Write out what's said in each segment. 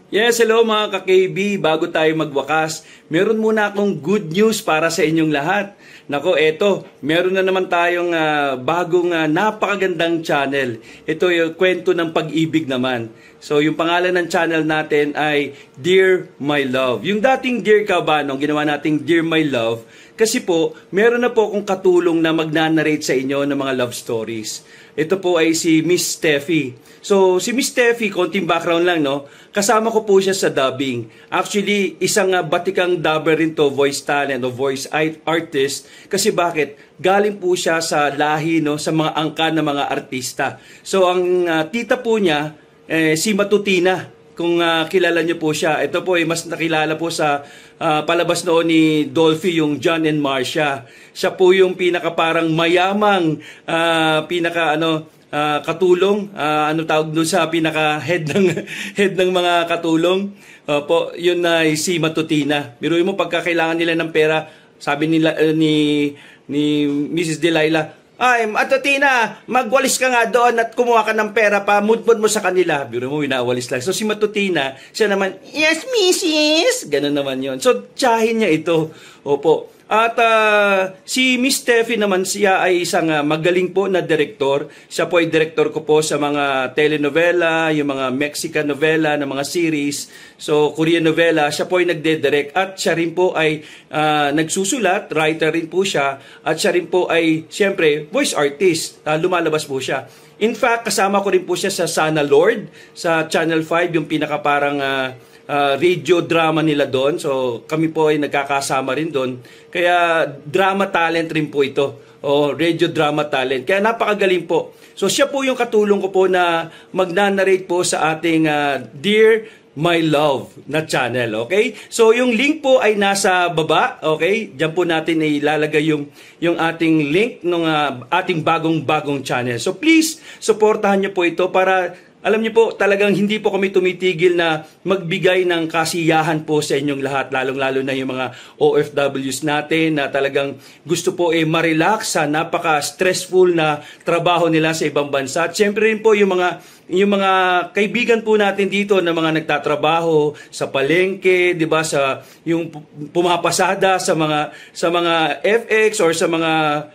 Yes, hello mga ka-KB. Bago tayo magwakas, meron muna akong good news para sa inyong lahat. Nako, eto, meron na naman tayong bagong napakagandang channel. Ito yung kwento ng pag-ibig naman. So, yung pangalan ng channel natin ay Dear My Love. Yung dating Dear Kabanong, ginawa nating Dear My Love. Kasi po, meron na po akong katulong na magnanarrate sa inyo ng mga love stories. Ito po ay si Miss Steffi. So, si Miss Steffi, konting background lang, no? Kasama ko po siya sa dubbing. Actually, isang batikang dubber rin to, voice talent o voice artist. Kasi bakit? Galing po siya sa lahi, no? Sa mga angkan ng mga artista. So, ang tita po niya, si Matutina. Kung kilala niyo po siya. Ito po ay mas nakilala po sa palabas noon ni Dolphy, yung John and Marcia. Siya po yung pinaka parang mayamang katulong, tawag doon sa pinaka head ng mga katulong. Po, yun na si Matutina. Biruin mo pagka kailangan nila ng pera, sabi nila ni Mrs. Delilah, ay, Matutina, magwalis ka nga doon at kumuha ka ng pera pa, mudmud mo sa kanila. Biro mo, inawalis lang. So, si Matutina, siya naman, yes, Mrs. Ganun naman yon. So, tsahin niya ito. Opo. At si Miss Steffi naman, siya ay isang magaling po na direktor. Siya po ay direktor ko po sa mga telenovela, yung mga Mexican novela na mga series. So, Korean novela, siya po ay nagde-direct. At siya rin po ay nagsusulat, writer rin po siya. At siya rin po ay, siyempre, voice artist. Lumalabas po siya. In fact, kasama ko rin po siya sa Sana Lord, sa Channel 5, yung pinaka parang radio drama nila doon. So, kami po ay nagkakasama rin doon. Kaya, drama talent rin po ito. O, radio drama talent. Kaya napakagaling po. So, siya po yung katulong ko po na magnanarrate po sa ating Dear My Love na channel. Okay? So, yung link po ay nasa baba. Okay? Diyan po natin ilalagay yung ating link ng ating bagong channel. So, please, supportahan niyo po ito para alam niyo po, talagang hindi po kami tumitigil na magbigay ng kasiyahan po sa inyong lahat, lalong-lalo na yung mga OFWs natin na talagang gusto po ma-relax sa napaka-stressful na trabaho nila sa ibang bansa. At syempre rin po yung mga kaibigan po natin dito na mga nagtatrabaho sa palengke, 'di ba, sa yung pumapasada sa mga FX or sa mga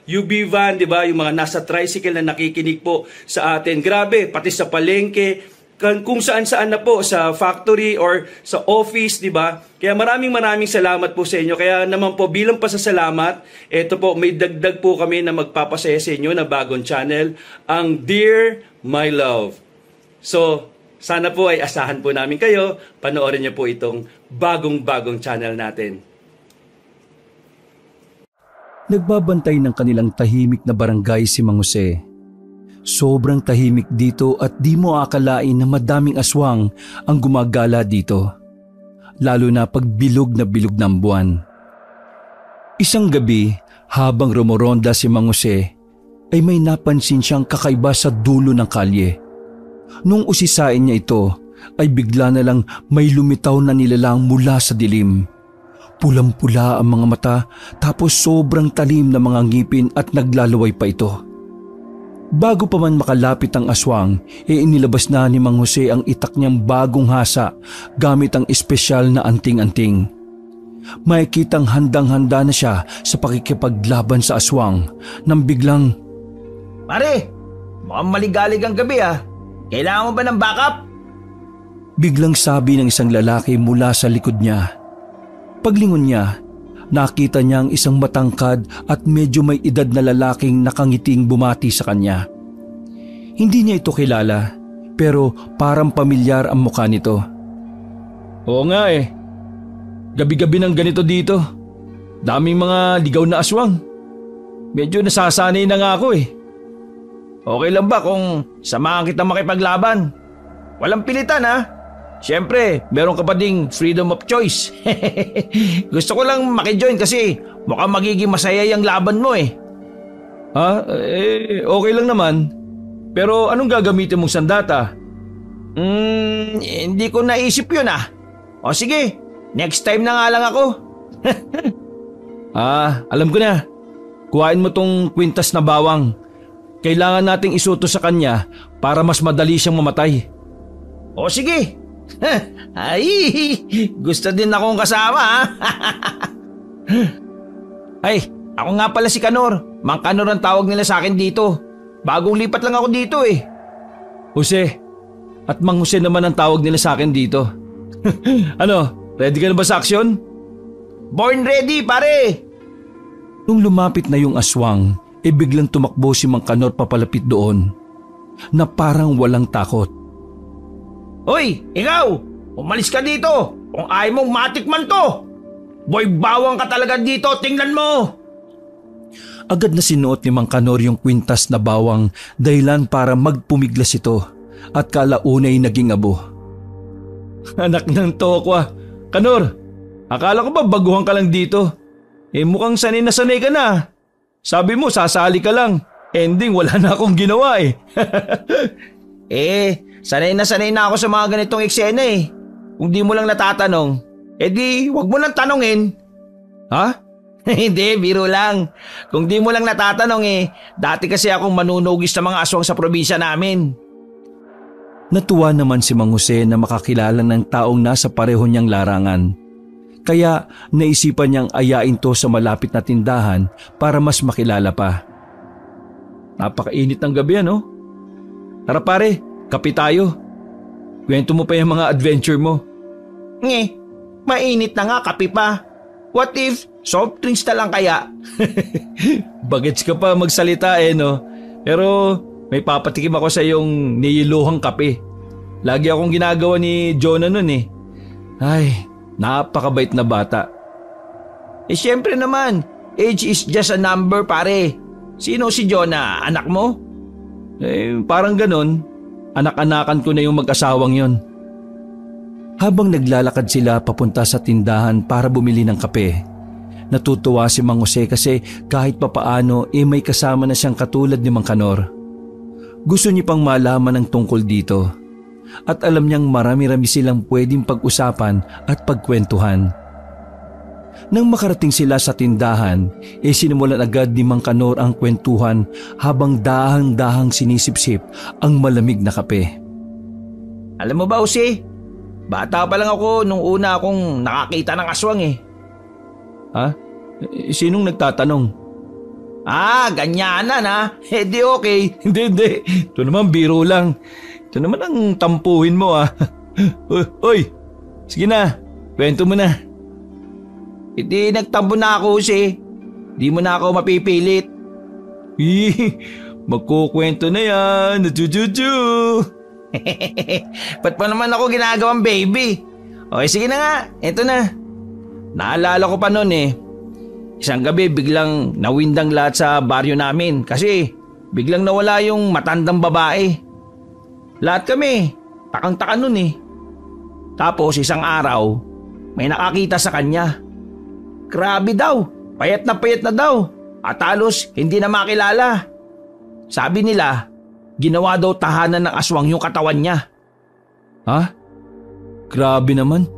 UB van, 'di ba, yung mga nasa tricycle na nakikinig po sa atin. Grabe, pati sa palengke, kung saan-saan na po, sa factory or sa office, 'di ba? Kaya maraming salamat po sa inyo. Kaya naman po bilang pasasalamat, ito po may dagdag po kami na magpapasaya sa inyo na bagong channel, ang Dear My Love. So, sana po ay asahan po namin kayo. Panoorin niyo po itong bagong channel natin. Nagbabantay ng kanilang tahimik na barangay si Mang Jose. Sobrang tahimik dito at di mo akalain na madaming aswang ang gumagala dito. Lalo na pag bilog ng buwan. Isang gabi, habang rumoronda si Mang Jose, ay may napansin siyang kakaiba sa dulo ng kalye. Nung usisain niya ito, ay bigla na lang may lumitaw na nilalang mula sa dilim. Pulang-pula ang mga mata, tapos sobrang talim na mga ngipin at naglalaway pa ito. Bago pa man makalapit ang aswang, inilabas na ni Mang Jose ang itak niyang bagong hasa gamit ang espesyal na anting-anting. Makikitang handang-handa na siya sa pakikipaglaban sa aswang nang biglang, "Pare, mukhang maligalig ang gabi ah. Kailangan mo ba ng backup?" Biglang sabi ng isang lalaki mula sa likod niya. Paglingon niya, nakita niya ang isang matangkad at medyo may edad na lalaking nakangiting bumati sa kanya. Hindi niya ito kilala, pero parang pamilyar ang mukha nito. "Oo nga eh. Gabi-gabi ng ganito dito. Daming mga ligaw na aswang. Medyo nasasanay na nga ako eh. Okay lang ba kung samahan kita makipaglaban? Walang pilitan ha. Siyempre, meron ka pa ding freedom of choice." "Gusto ko lang makijoin kasi mukhang magiging masaya yung laban mo eh." Okay lang naman. Pero anong gagamitin mong sandata? Hindi ko naisip yun ah. O sige, next time na nga lang ako. Alam ko na. Kuhain mo tong kwintas na bawang. Kailangan nating isuto sa kanya para mas madali siyang mamatay. O sige, Ay, gusto din akong kasama ha. Ay, ako nga pala si Kanor. Mang Kanor ang tawag nila sa akin dito. Bagong lipat lang ako dito eh. Jose, at Mang Jose naman ang tawag nila sa akin dito. Ano, ready ka na ba sa aksyon? Born ready pare. Nung lumapit na yung aswang, biglang tumakbo si Mang Kanor papalapit doon na parang walang takot. Hoy, ikaw! Umalis ka dito! Kung ayaw mong matikman to! Boy, bawang ka talaga dito, tingnan mo! Agad na sinuot ni Mang Kanor yung kwintas na bawang dahilan para magpumiglas ito at kalaunay naging abo. Anak ng tokwa. Kanor, akala ko ba baguhan ka lang dito? Mukhang sanay na sanay ka na. Sabi mo sasali ka lang. Ending wala na akong ginawa eh. Sanay na ako sa mga ganitong eksena eh. Kung di mo lang natatanong, di wag mo lang tanongin. Ha? Hindi, biro lang. Kung di mo lang natatanong dati kasi akong manunugis sa mga aswang sa probinsya namin. Natuwa naman si Mang Jose na makakilala ng taong nasa pareho niyang larangan. Kaya naisipan niyang ayain to sa malapit na tindahan para mas makilala pa. Napakainit ng gabi ano? Tara pare, kape tayo. Kwento mo pa yung mga adventure mo. Mainit na nga, kape pa. What if soft drinks na lang kaya? Bagets ka pa magsalita no? Pero may papatikim ako sa iyong niyiluhang kape. Lagi akong ginagawa ni Jonah nun eh. Ay, napakabait na bata. Siyempre naman, age is just a number pare. Sino si Jonah? Anak mo? Parang ganon. Anak-anakan ko na yung mag-asawang yon. Habang naglalakad sila papunta sa tindahan para bumili ng kape, natutuwa si Mang Jose kasi kahit papaano may kasama na siyang katulad ni Mang Kanor. Gusto niya pang malaman ng tungkol dito at alam niyang marami-rami silang pwedeng pag-usapan at pagkwentuhan. Nang makarating sila sa tindahan, sinimulan agad ni Mang Kanor ang kwentuhan habang dahang-dahang sinisipsip ang malamig na kape. Alam mo ba, Jose? Bata pa lang ako nung una akong nakakita ng aswang eh. Ha? Sinong nagtatanong? Ganyanan ha? Di okay. Hindi. Ito naman biro lang. Ito naman ang tampuhin mo Uy, sige na. Kwento mo na. Hindi nagtampo na ako Jose. Di mo na ako mapipilit. Magkukwento na yan. Jujuju. Ba't pa naman ako ginagawang baby? Okay, sige na nga. Ito na. Naalala ko pa noon Isang gabi biglang nawindang lahat sa baryo namin kasi biglang nawala yung matandang babae. Lahat kami, takang-taka noon Tapos isang araw, may nakakita sa kanya. Grabe daw, payat na daw. At halos hindi na makilala. Sabi nila, ginawa daw tahanan ng aswang yung katawan niya. Ha? Grabe naman.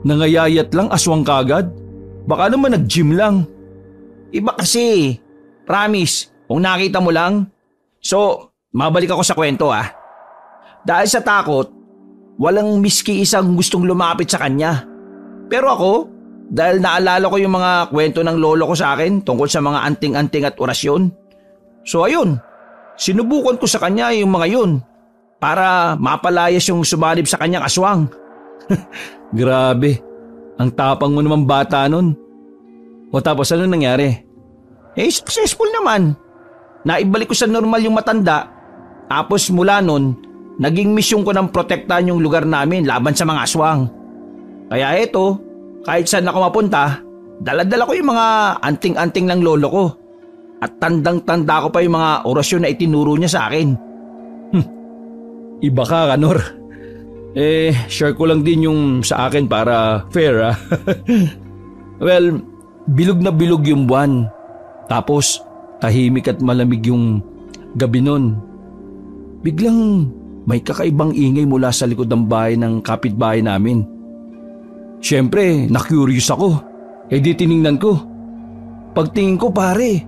Nangayayat lang aswang kagad? Baka naman nag-gym lang. Iba kasi. Promise, kung nakita mo lang. So, mabalik ako sa kwento Dahil sa takot, walang miski isang gustong lumapit sa kanya. Pero ako, dahil naalala ko yung mga kwento ng lolo ko sa akin tungkol sa mga anting-anting at orasyon. So ayun, sinubukan ko sa kanya yung mga yun para mapalayas yung sumalib sa kanyang aswang. Grabe, ang tapang mo naman bata nun. O tapos ano nangyari? Successful naman. Naibalik ko sa normal yung matanda. Tapos mula nun, naging misyon ko ng protektahan yung lugar namin laban sa mga aswang. Kaya eto, kahit saan ako mapunta, dala-dala ko yung mga anting-anting ng lolo ko. At tandang-tanda ko pa yung mga orasyon na itinuro niya sa akin. Iba ka, Kanor. Share ko lang din yung sa akin para fair Well, bilog na bilog yung buwan. Tapos tahimik at malamig yung gabi nun. Biglang may kakaibang ingay mula sa likod ng bahay ng kapitbahay namin. Siyempre, na-curious ako. Di tiningnan ko. Pagtingin ko pare,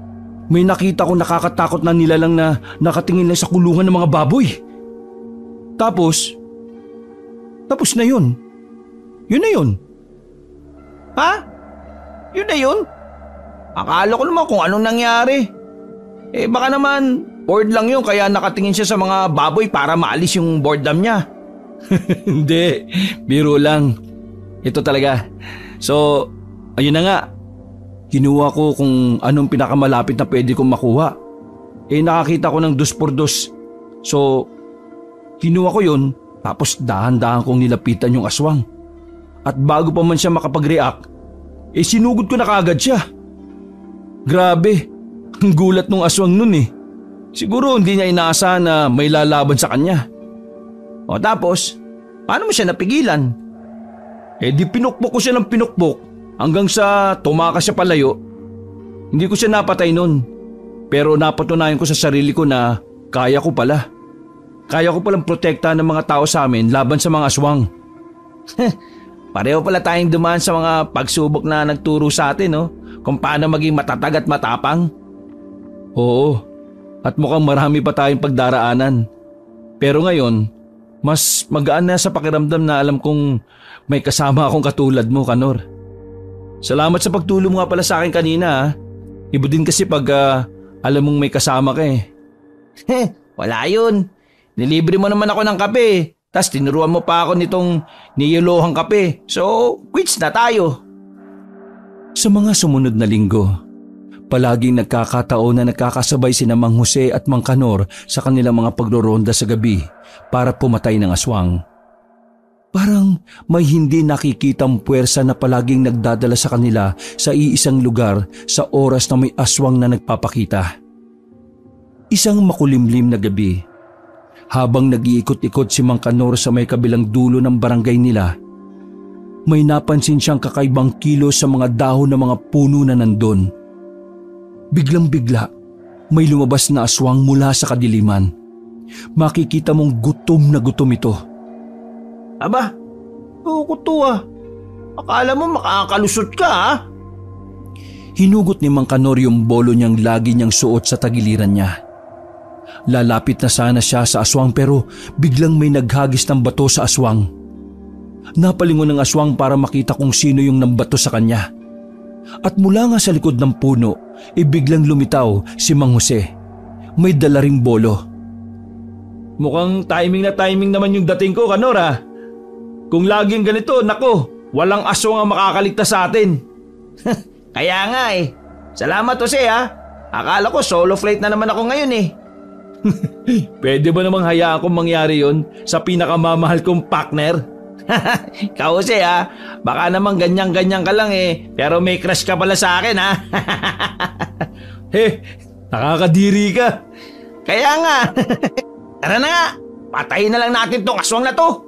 may nakita ko nakakatakot na nilalang na nakatingin lang sa kulungan ng mga baboy. Tapos, Tapos na yun. Yun na yun. Ha? Yun na yun? Akala ko naman kung anong nangyari. Baka naman bored lang yun kaya nakatingin siya sa mga baboy para maalis yung boredom niya. Hindi, biro lang. Ito talaga. So, ayun na nga. Kinuha ko kung anong pinakamalapit na pwede kong makuha. Nakakita ko ng 2x2. So, kinuha ko yun tapos dahan-dahan kong nilapitan yung aswang. At bago pa man siya makapag-react, sinugod ko na kaagad siya. Grabe, ang gulat nung aswang nun eh. Siguro hindi niya inaasahan na may lalaban sa kanya. O tapos, paano mo siya napigilan? Di pinukpok ko siya ng pinukpok hanggang sa tumakas siya palayo. Hindi ko siya napatay nun. Pero napatunayan ko sa sarili ko na kaya ko pala. Kaya ko palang protektahan ng mga tao sa amin laban sa mga aswang. Pareho pala tayong dumaan sa mga pagsubok na nagturo sa atin, no? Kung paano maging matatag at matapang. Oo, at mukhang marami pa tayong pagdaraanan. Pero ngayon, mas magaan na sa pakiramdam na alam kong may kasama akong katulad mo, Kanor. Salamat sa pagtulong mo nga pala sa akin kanina. Ha? Iba din kasi pag alam mong may kasama ka eh. Wala yun. Nilibre mo naman ako ng kape. Tas tinuruan mo pa ako nitong niyelohang kape. So, quits na tayo. Sa mga sumunod na linggo, palaging nagkakataon na nagkakasabay sina Mang Jose at Mang Kanor sa kanilang mga pagroronda sa gabi para pumatay ng aswang. Parang may hindi nakikitang puwersa na palaging nagdadala sa kanila sa iisang lugar sa oras na may aswang na nagpapakita. Isang makulimlim na gabi, habang nag-iikot-ikot si Mang Kanor sa may kabilang dulo ng barangay nila, may napansin siyang kakaibang kilos sa mga dahon ng mga puno na nandun. Biglang-bigla, may lumabas na aswang mula sa kadiliman. Makikita mong gutom na gutom ito. Aba, kuto ah. Akala mo makakalusot ka ha? Hinugot ni Mang Kanor yung bolo niyang lagi niyang suot sa tagiliran niya. Lalapit na sana siya sa aswang pero biglang may naghagis ng bato sa aswang. Napalingon ng aswang para makita kung sino yung nambato sa kanya. At mula nga sa likod ng puno, biglang lumitaw si Mang Jose. May dala ring bolo. Mukhang timing na timing naman yung dating ko, Kanor ha. Kung laging ganito, nako, walang aswang ang makakaligtas sa atin. Kaya nga eh. Salamat Jose ha. Akala ko solo flight na naman ako ngayon eh. Pwede ba namang hayaan kong mangyari yon sa pinakamamahal kong partner? Ikaw Jose ha. Baka naman ganyan-ganyan ka lang eh. Pero may crush ka pala sa akin ha. Nakakadiri ka. Kaya nga. Tara na nga. Patayin na lang natin tong aswang na to.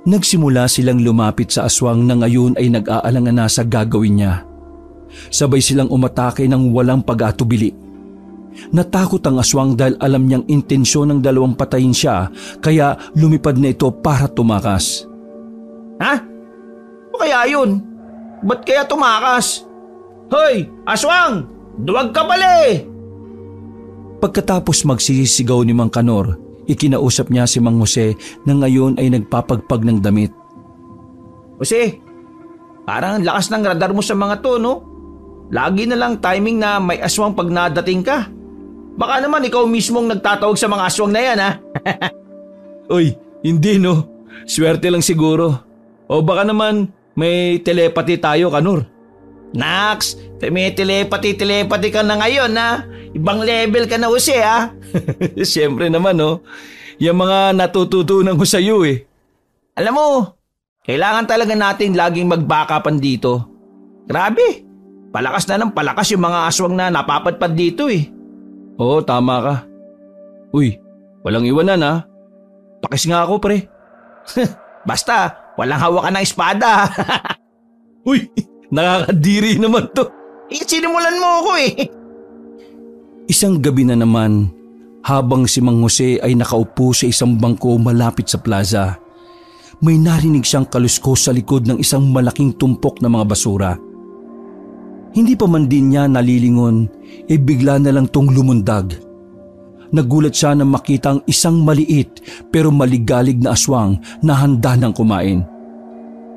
Nagsimula silang lumapit sa aswang na ngayon ay nag-aalangan na sa gagawin niya. Sabay silang umatake ng walang pag-atubili. Natakot ang aswang dahil alam niyang intensyon ng dalawang patayin siya kaya lumipad na ito para tumakas. Ha? O kaya yun? Ba't kaya tumakas? Hoy, aswang! Duwag ka pala eh! Pagkatapos magsisigaw ni Mang Kanor, ikinausap niya si Mang Jose na ngayon ay nagpapagpag ng damit. Jose, parang lakas ng radar mo sa mga to, no? Lagi na lang timing na may aswang pag nadating ka. Baka naman ikaw mismong nagtatawag sa mga aswang na yan, ha? Uy, hindi no. Swerte lang siguro. O baka naman may telepathy tayo, Kanor. Nax, may telepathy ka na ngayon, ha? Ibang level ka na, Jose, ha? Siyempre naman, no. Yung mga natututunan ko sa iyo, eh. Alam mo, kailangan talaga natin laging mag-backupan dito. Grabe, palakas na ng palakas yung mga aswang na napapadpad dito, eh. Oo, tama ka. Uy, walang iwanan ha. Pakis nga ako pre. Basta, walang hawakan ng espada. Uy, nakakadiri naman to. Sinimulan mo ako eh. Isang gabi na naman, habang si Mang Jose ay nakaupo sa isang bangko malapit sa plaza, may narinig siyang kaluskos sa likod ng isang malaking tumpok na mga basura. Hindi pa man din niya nalilingon, bigla na lang tong lumundag. Nagulat siya nang makita ang isang maliit pero maligalig na aswang na handa ng kumain.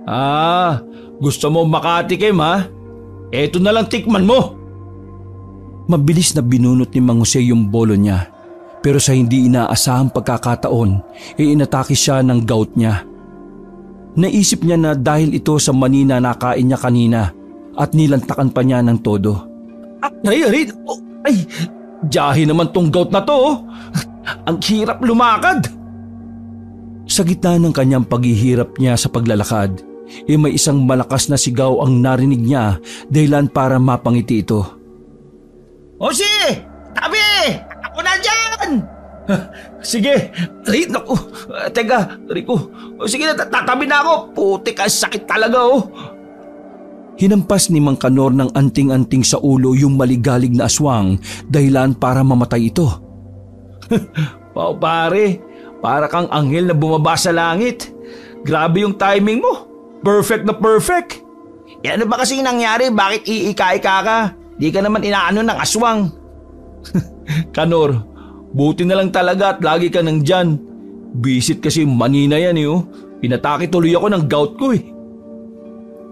Ah, gusto mo makatikim ha? Eto na lang tikman mo. Mabilis na binunot ni Mang Jose yung bolo niya. Pero sa hindi inaasahang pagkakataon, inatake siya ng gout niya. Naisip niya na dahil ito sa mani na nakain niya kanina at nilantakan pa niya ng todo. Ay, jahe naman tong gout na to. Oh. Ang hirap lumakad. Sa gitna ng kanyang paghihirap niya sa paglalakad, may isang malakas na sigaw ang narinig niya dahilan para mapangiti ito. Jose! Tabi! Ako na dyan! Sige. Ay, naku. Teka, Rico. Sige na, tatabi na ako. Putik, ang sakit talaga oh. Hinampas ni Mang Kanor ng anting-anting sa ulo yung maligalig na aswang dahilan para mamatay ito. Wow, pare. Para kang anghel na bumaba sa langit. Grabe yung timing mo. Perfect na perfect. Ano ba kasi nangyari? Bakit iika-ika ka? Di ka naman inaano ng aswang. Kanor, buti na lang talaga at lagi ka nang dyan. Bisit kasi manina yan eh oh. Pinatake tuloy ako ng gout ko eh.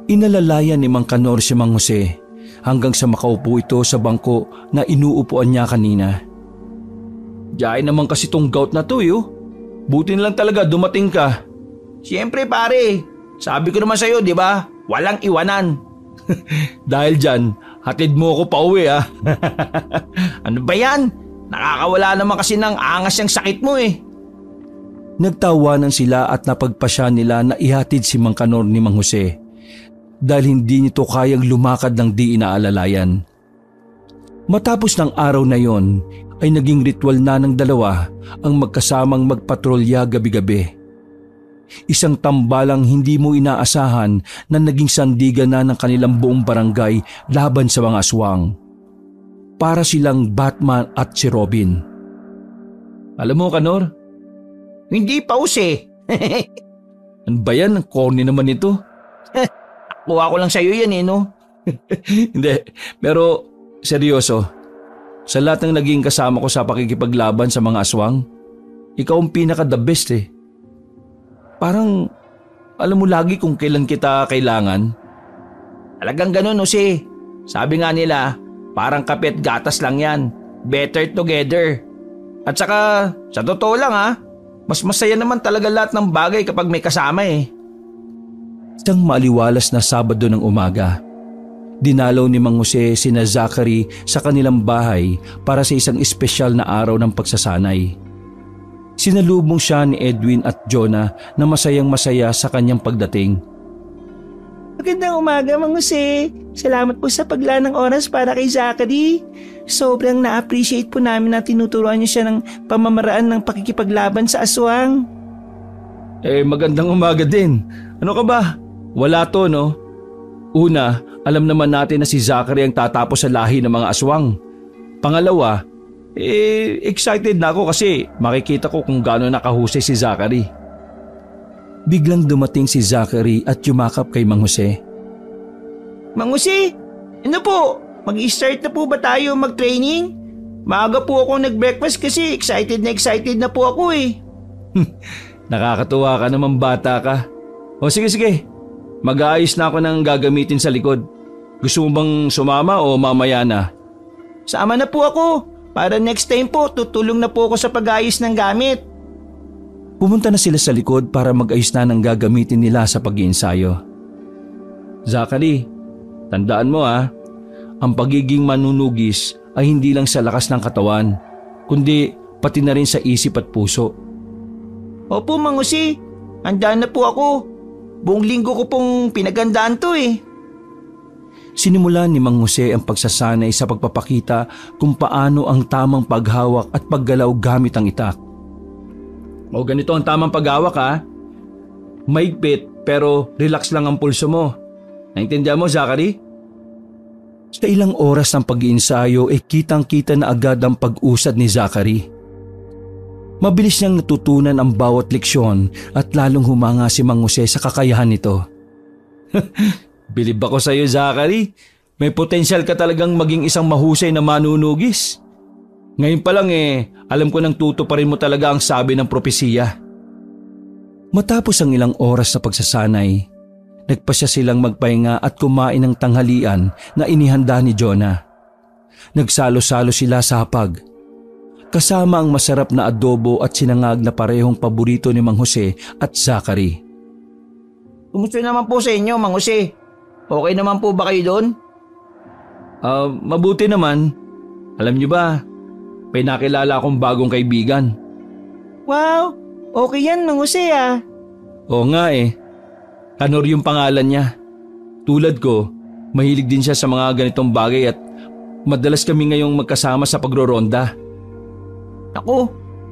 Inalalayan ni Mang Kanor si Mang Jose hanggang sa makaupo ito sa bangko na inuupuan niya kanina. Diyan naman kasi tong gout na to eh oh. Buti na lang talaga dumating ka. Siyempre pare, sabi ko naman sa'yo di ba? Walang iwanan. Dahil dyan, hatid mo ako pa uwi ah. Ano ba yan? Nakakawala naman kasi ng angas yung sakit mo eh. Nagtawanan sila at napagpasya nila na ihatid si Mang Kanor ni Mang Jose dahil hindi nito kayang lumakad ng di inaalalayan. Matapos ng araw na yon ay naging ritual na ng dalawa ang magkasamang magpatrolya gabi-gabi. Isang tambalang hindi mo inaasahan na naging sandigan na ng kanilang buong barangay laban sa mga aswang. Para silang Batman at si Robin. Alam mo Kanor? Hindi pa Jose. Ano ba yan? Ang corny naman ito. Kuha ko lang sa'yo yan eh no? Hindi, pero seryoso. Sa lahat ng naging kasama ko sa pakikipaglaban sa mga aswang, ikaw ang pinaka the best eh. Parang alam mo lagi kung kailan kita kailangan. Talagang ganun Jose. Sabi nga nila, parang kape at gatas lang yan. Better together. At saka, sa totoo lang ha, mas masaya naman talaga lahat ng bagay kapag may kasama eh. Isang maaliwalas na Sabado ng umaga, dinalaw ni Mang Jose sina Zachary sa kanilang bahay para sa isang espesyal na araw ng pagsasanay. Sinalubong siya ni Edwin at Jonah na masayang-masaya sa kanyang pagdating. Magandang umaga, Mang Jose. Salamat po sa paglaan ng oras para kay Zachary. Sobrang na-appreciate po namin na tinuturuan niyo siya ng pamamaraan ng pakikipaglaban sa aswang. Magandang umaga din. Ano ka ba? Wala to no? Una, alam naman natin na si Zachary ang tatapos sa lahi ng mga aswang. Pangalawa, excited na ako kasi makikita ko kung gaano nakahusay si Zachary. Biglang dumating si Zachary at yumakap kay Mang Jose. Mang Jose, ano po? Mag-start na po ba tayo mag-training? Maaga po ako nag-breakfast kasi excited na po ako eh. Nakakatuwa ka naman bata ka. O sige, mag-aayos na ako ng gagamitin sa likod. Gusto mo bang sumama o mamaya na? Sama na po ako. Para next time po, tutulong na po ako sa pag-ayos ng gamit. Pumunta na sila sa likod para mag-ayos na ng gagamitin nila sa pag-iensayo. Zachary, tandaan mo ang pagiging manunugis ay hindi lang sa lakas ng katawan, kundi pati na rin sa isip at puso. Opo, Mang Jose. Handaan na po ako. Buong linggo ko pong pinagandaan to eh. Sinimulan ni Mang Jose ang pagsasanay sa pagpapakita kung paano ang tamang paghawak at paggalaw gamit ang itak. O ganito ang tamang paghawak Maigpit pero relax lang ang pulso mo. Naintindihan mo, Zachary? Sa ilang oras ng pag-iensayo kitang-kita na agad ang pag-usad ni Zachary. Mabilis niyang natutunan ang bawat leksyon at lalong humanga si Mang Jose sa kakayahan nito. Bilib ako sa iyo, Zachary. May potensyal ka talagang maging isang mahusay na manunugis. Ngayon pa lang alam ko nang tutuparin mo talaga ang sabi ng propesiya. Matapos ang ilang oras na pagsasanay, nagpasya silang magpahinga at kumain ng tanghalian na inihanda ni Jonah. Nagsalo-salo sila sa hapag, kasama ang masarap na adobo at sinangag na parehong paborito ni Mang Jose at Zachary. Kumusta naman po sa inyo, Mang Jose? Okay naman po ba kayo doon? Mabuti naman. Alam niyo ba, may nakilala akong bagong kaibigan. Wow, okay yan Mang Jose ah. Oo nga Kanor yung pangalan niya. Tulad ko, mahilig din siya sa mga ganitong bagay at madalas kami ngayong magkasama sa pagroronda. Naku,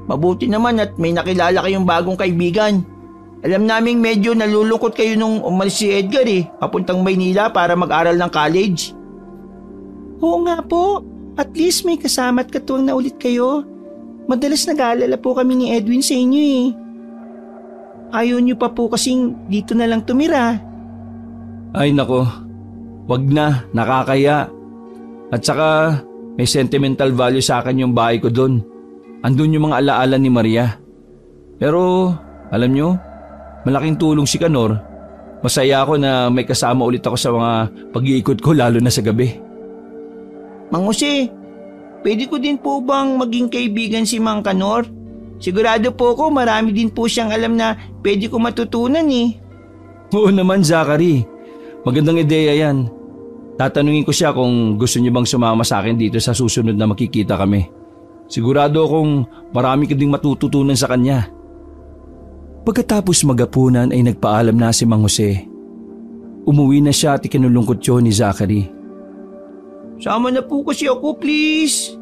mabuti naman at may nakilala kayong bagong kaibigan. Alam naming medyo nalulungkot kayo nung umalis si Edgar papuntang Maynila para mag-aral ng college. Oo nga po, at least may kasama at katuwang na ulit kayo. Madalas nag-aalala po kami ni Edwin sa inyo Ayaw niyo pa po kasing dito na lang tumira. Ay nako, wag na, nakakaya. At saka may sentimental value sa akin yung bahay ko doon. Andun yung mga alaala ni Maria. Pero alam nyo, malaking tulong si Kanor. Masaya ako na may kasama ulit ako sa mga pag-iikot ko lalo na sa gabi. Mang Jose, pwede ko din po bang maging kaibigan si Mang Kanor? Sigurado po ko marami din po siyang alam na pwede ko matutunan Oo naman Zachary, magandang ideya yan. Tatanungin ko siya kung gusto niya bang sumama sa akin dito sa susunod na makikita kami. Sigurado akong marami ka ding matututunan sa kanya. Pagkatapos magapunan ay nagpaalam na si Mang Jose. Umuwi na siya at ikinulungkot yun ni Zachary. Sama na po kasi ako please.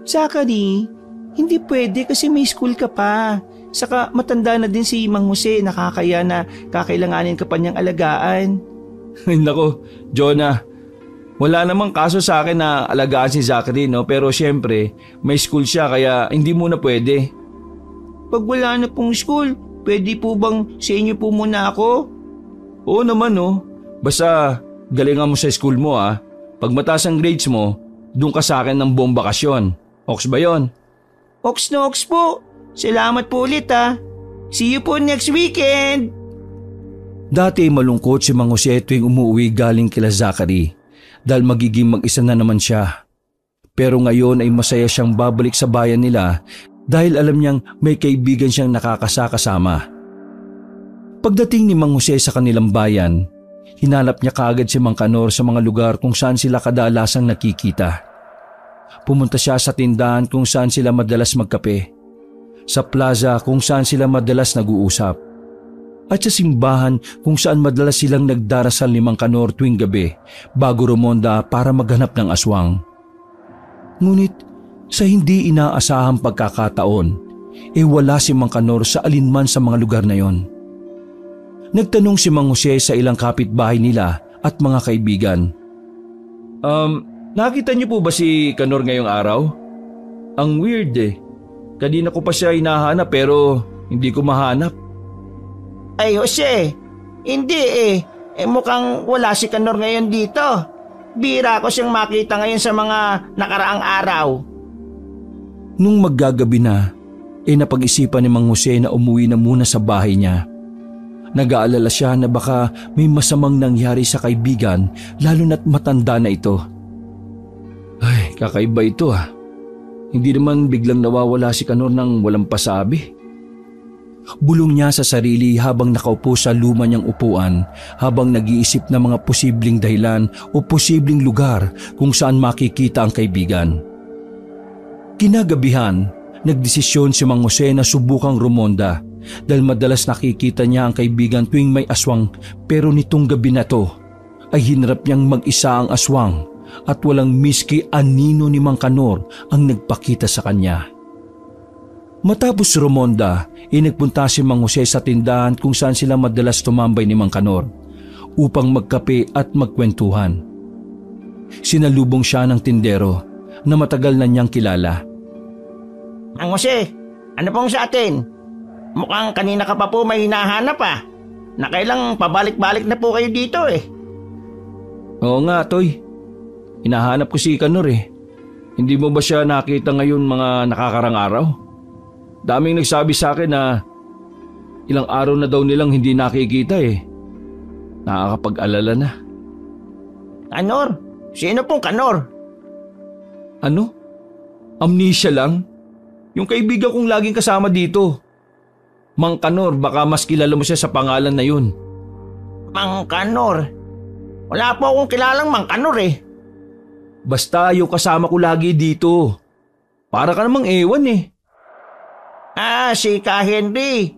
Zachary, hindi pwede kasi may school ka pa. Saka matanda na din si Mang Jose, nakakaya na kakailanganin ka pa niyang alagaan. Ay nako, Jonah. Wala namang kaso sa akin na alagaan si Zachary pero syempre may school siya kaya hindi muna pwede. Pag wala na pong school, pwede po bang sa inyo po muna ako? Oo naman Basta galingan mo sa school mo Pag mataas ang grades mo, doon ka sa akin ng buong bakasyon. Ox ba yon? Ox na ox po. Salamat po ulit See you po next weekend. Dati malungkot si Mang Jose tuwing umuwi galing kila Zachary dahil magiging mag-isa na naman siya. Pero ngayon ay masaya siyang babalik sa bayan nila dahil alam niyang may kaibigan siyang nakakasama. Pagdating ni Mang Jose sa kanilang bayan, hinanap niya kaagad si Mang Kanor sa mga lugar kung saan sila kadalasang nakikita. Pumunta siya sa tindahan kung saan sila madalas magkape, sa plaza kung saan sila madalas nag-uusap, at sa simbahan kung saan madalas silang nagdarasal ni Mang Kanor tuwing gabi bago rumonda para maghanap ng aswang. Ngunit sa hindi inaasahang pagkakataon, wala si Mang Kanor sa alinman sa mga lugar na yon. Nagtanong si Mang Jose sa ilang kapitbahay nila at mga kaibigan. Nakita niyo po ba si Kanor ngayong araw? Ang weird Kanina ko pa siya hinahanap pero hindi ko mahanap. Ay Jose, hindi mukhang wala si Kanor ngayon dito. Bira ko siyang makita ngayon sa mga nakaraang araw. Nung maggagabi na, napag-isipan ni Mang Jose na umuwi na muna sa bahay niya. Nag-aalala siya na baka may masamang nangyari sa kaibigan lalo na't matanda na ito. Ay, kakaiba ito Hindi naman biglang nawawala si Kanor ng walang pasabi. Bulong niya sa sarili habang nakaupo sa luma niyang upuan habang nag-iisip ng mga posibleng dahilan o posibleng lugar kung saan makikita ang kaibigan. Kinagabihan, nagdesisyon si Mang Jose na subukang rumonda dahil madalas nakikita niya ang kaibigan tuwing may aswang pero nitong gabi na to ay hinarap niyang mag-isa ang aswang at walang miski anino ni Mang Kanor ang nagpakita sa kanya. Matapos rumonda, nagpunta si Mang Jose sa tindahan kung saan sila madalas tumambay ni Mang Kanor upang magkape at magkwentuhan. Sinalubong siya ng tindero na matagal na niyang kilala. Mang Jose, ano pong sa atin? Mukhang kanina ka pa po may hinahanap Nakailang pabalik-balik na po kayo dito Oo nga, Toy. Hinahanap ko si Kanor Hindi mo ba siya nakita ngayon mga nakakarang araw? Daming nagsabi sa akin na ilang araw na daw nilang hindi nakikita eh. Nakakapag-alala na. Kanor? Sino pong Kanor? Ano? Amnesia lang? Yung kaibigan kong laging kasama dito. Mang Kanor, baka mas kilala mo siya sa pangalan na yun. Mang Kanor? Wala po akong kilalang Mang Kanor eh. Basta yung kasama ko lagi dito. Para ka namang ewan eh. Si Ka Henry.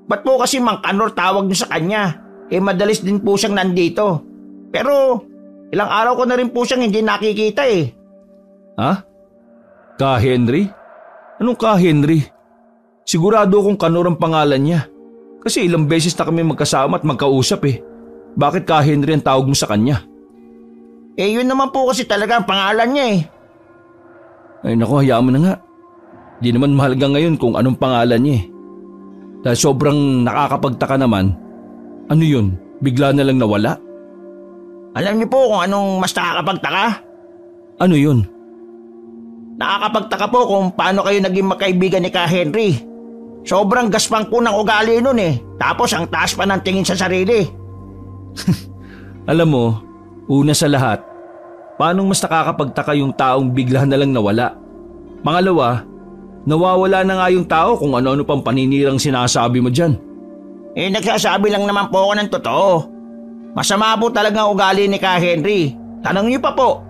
Ba't po kasi Mang Kanor tawag niyo sa kanya? Madalis din po siyang nandito. Pero ilang araw ko na rin po siyang hindi nakikita eh. Ha? Ka Henry? Anong Ka Henry? Sigurado akong Kanor ang pangalan niya. Kasi ilang beses na kami magkasama at magkausap eh. Bakit Ka Henry ang tawag mo sa kanya? Yun naman po kasi talaga ang pangalan niya eh. Ay naku, hayaan mo na nga. Di naman mahalaga ngayon kung anong pangalan niya eh. Dahil sobrang nakakapagtaka naman. Ano yun? Bigla na lang nawala? Alam niyo po kung anong mas nakakapagtaka? Ano yun? Nakakapagtaka po kung paano kayo naging magkaibigan ni Ka Henry. Sobrang gaspang po ng ugali nun eh. Tapos ang taas pa ng tingin sa sarili. Alam mo, una sa lahat, paanong mas nakakapagtaka yung taong bigla na lang nawala? Pangalawa, nawawala na nga yung tao kung ano-ano pang paninirang sinasabi mo dyan. Nagsasabi lang naman po ako ng totoo. Masama po talaga ang ugali ni Ka Henry. Tanong niyo pa po.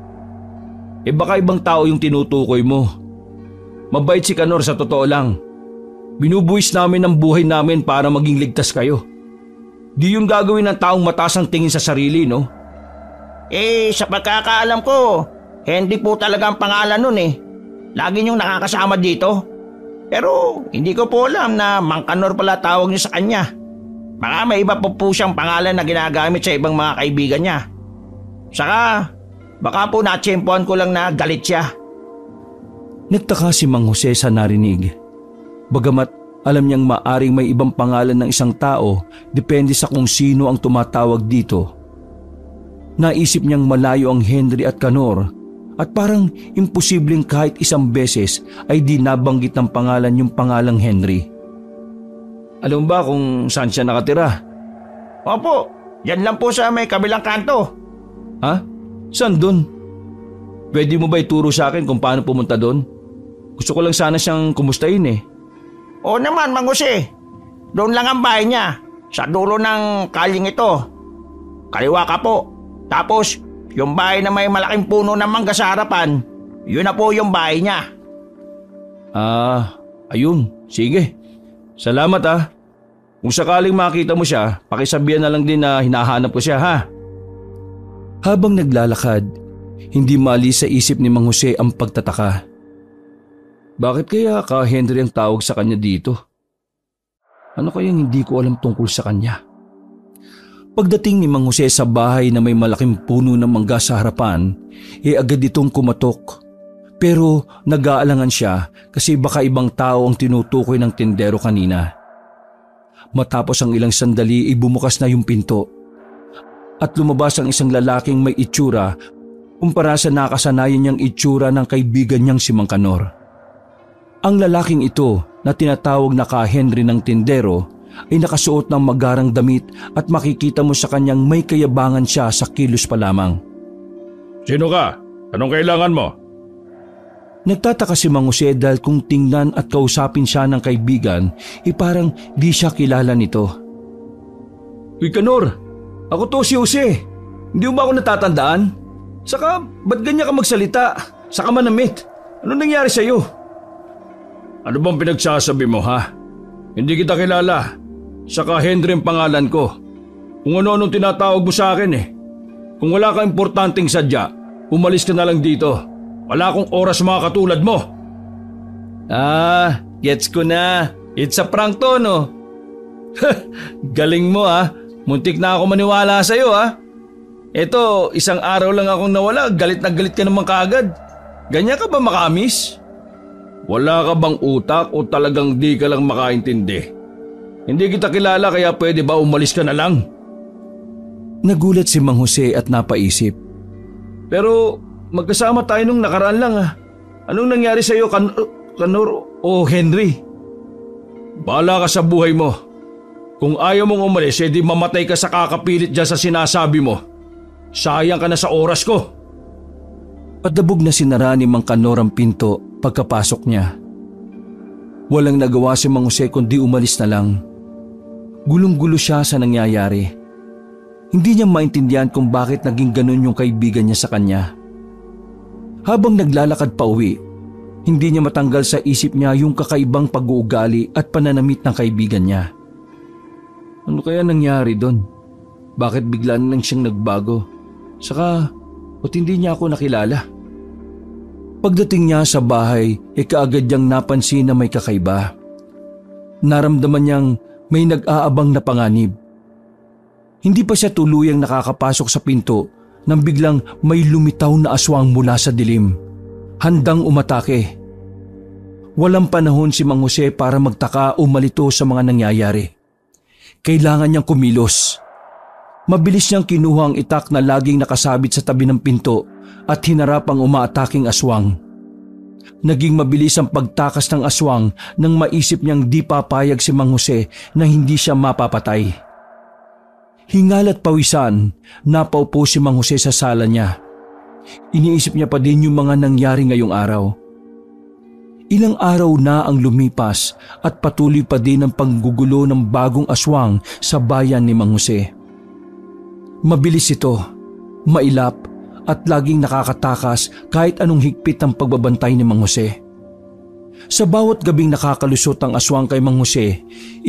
Baka ibang tao yung tinutukoy mo. Mabait si Kanor sa totoo lang. Binubuwis namin ang buhay namin para maging ligtas kayo. Di yung gagawin ng taong mataas ang tingin sa sarili, no? Sa pagkakaalam ko, Henry po talaga ang pangalan nun eh. Lagi niyong nakakasama dito. Pero hindi ko po alam na Mang Kanor pala tawag niyo sa kanya. Baka may iba po siyang pangalan na ginagamit sa ibang mga kaibigan niya. Saka, baka po natsyempohan ko lang na galit siya. Nagtaka si Mang Jose sa narinig. Bagamat alam niyang maaring may ibang pangalan ng isang tao depende sa kung sino ang tumatawag dito. Naisip niyang malayo ang Henry at Kanor at parang imposibleng kahit isang beses ay di nabanggit ng pangalan yung pangalang Henry. Alam mo ba kung saan siya nakatira? Opo, yan lang po sa may kabilang kanto. Ha? Saan dun? Pwede mo ba ituro sa akin kung paano pumunta dun? Gusto ko lang sana siyang kumustahin eh. Oo naman, Mang Jose. Doon lang ang bahay niya. Sa dulo ng kaling ito. Kaliwa ka po. Tapos, yung bahay na may malaking puno ng mangga sa harapan, yun na po yung bahay niya. Ayun. Sige. Salamat ah. Kung sakaling makita mo siya, pakisabihan na lang din na hinahanap ko siya ha. Habang naglalakad, hindi maalis sa isip ni Mang Jose ang pagtataka. Bakit kaya Ka Henry ang tawag sa kanya dito? Ano kayang hindi ko alam tungkol sa kanya? Pagdating ni Mang Jose sa bahay na may malaking puno ng mangga sa harapan, agad itong kumatok. Pero nag-aalangan siya kasi baka ibang tao ang tinutukoy ng tindero kanina. Matapos ang ilang sandali bumukas na yung pinto at lumabas ang isang lalaking may itsura kumpara sa nakasanayan niyang itsura ng kaibigan niyang si Mang Kanor. Ang lalaking ito na tinatawag na Ka Henry ng tindero ay nakasuot ng magarang damit at makikita mo sa kanyang may kayabangan siya sa kilos pa lamang. Sino ka? Anong kailangan mo? Nagtataka si Mang Jose dahil kung tingnan at kausapin siya ng kaibigan, parang di siya kilala nito. Uy Kanor, ako to si Jose. Hindi mo ba ako natatandaan? Saka, ba't ganyan ka magsalita? Saka manamit. Ano nangyari sa'yo? Ano bang pinagsasabi mo ha? Hindi kita kilala. Saka Henry ang pangalan ko. Kung ano-anong tinatawag mo sa akin eh. Kung wala kang importanteng sadya, umalis ka na lang dito. Wala akong oras mga katulad mo. Gets ko na. It's a prank to, no? Galing mo ah. Muntik na ako maniwala sa'yo ah. Eto, isang araw lang akong nawala, galit na galit ka naman kaagad. Ganyan ka ba makamis? Wala ka bang utak o talagang di ka lang makaintindi? Hindi kita kilala kaya pwede ba umalis ka na lang? Nagulat si Mang Jose at napaisip. Pero magkasama tayo nung nakaraan lang ah. Anong nangyari sa'yo, Kanor o Henry? Bahala ka sa buhay mo. Kung ayaw mong umalis, edi mamatay ka sa kakapilit dyan sa sinasabi mo. Sayang ka na sa oras ko. Padabog na sinara ni Mang Kanor ang pinto pagkapasok niya. Walang nagawa si Mang Jose kundi umalis na lang. Gulong-gulo siya sa nangyayari. Hindi niya maintindihan kung bakit naging ganun yung kaibigan niya sa kanya. Habang naglalakad pa uwi, hindi niya matanggal sa isip niya yung kakaibang pag-uugali at pananamit ng kaibigan niya. Ano kaya nangyari doon? Bakit bigla na lang siyang nagbago? Saka, ba't hindi niya ako nakilala? Pagdating niya sa bahay, kaagad niyang napansin na may kakaiba. Naramdaman niyang may nag-aabang na panganib. Hindi pa siya tuluyang nakakapasok sa pinto nang biglang may lumitaw na aswang mula sa dilim, handang umatake. Walang panahon si Mang Jose para magtaka o malito sa mga nangyayari. Kailangan niyang kumilos. Mabilis niyang kinuha ang itak na laging nakasabit sa tabi ng pinto at hinarap ang umaataking aswang. Naging mabilis ang pagtakas ng aswang nang maisip niyang di papayag si Mang Jose na hindi siya mapapatay. Hingal at pawisan, napaupo si Mang Jose sa sala niya. Iniisip niya pa din yung mga nangyari ngayong araw. Ilang araw na ang lumipas at patuloy pa din ang panggugulo ng bagong aswang sa bayan ni Mang Jose. Mabilis ito, mailap at laging nakakatakas kahit anong higpit ang pagbabantay ni Mang Jose. Sa bawat gabing nakakalusot ang aswang kay Mang Jose,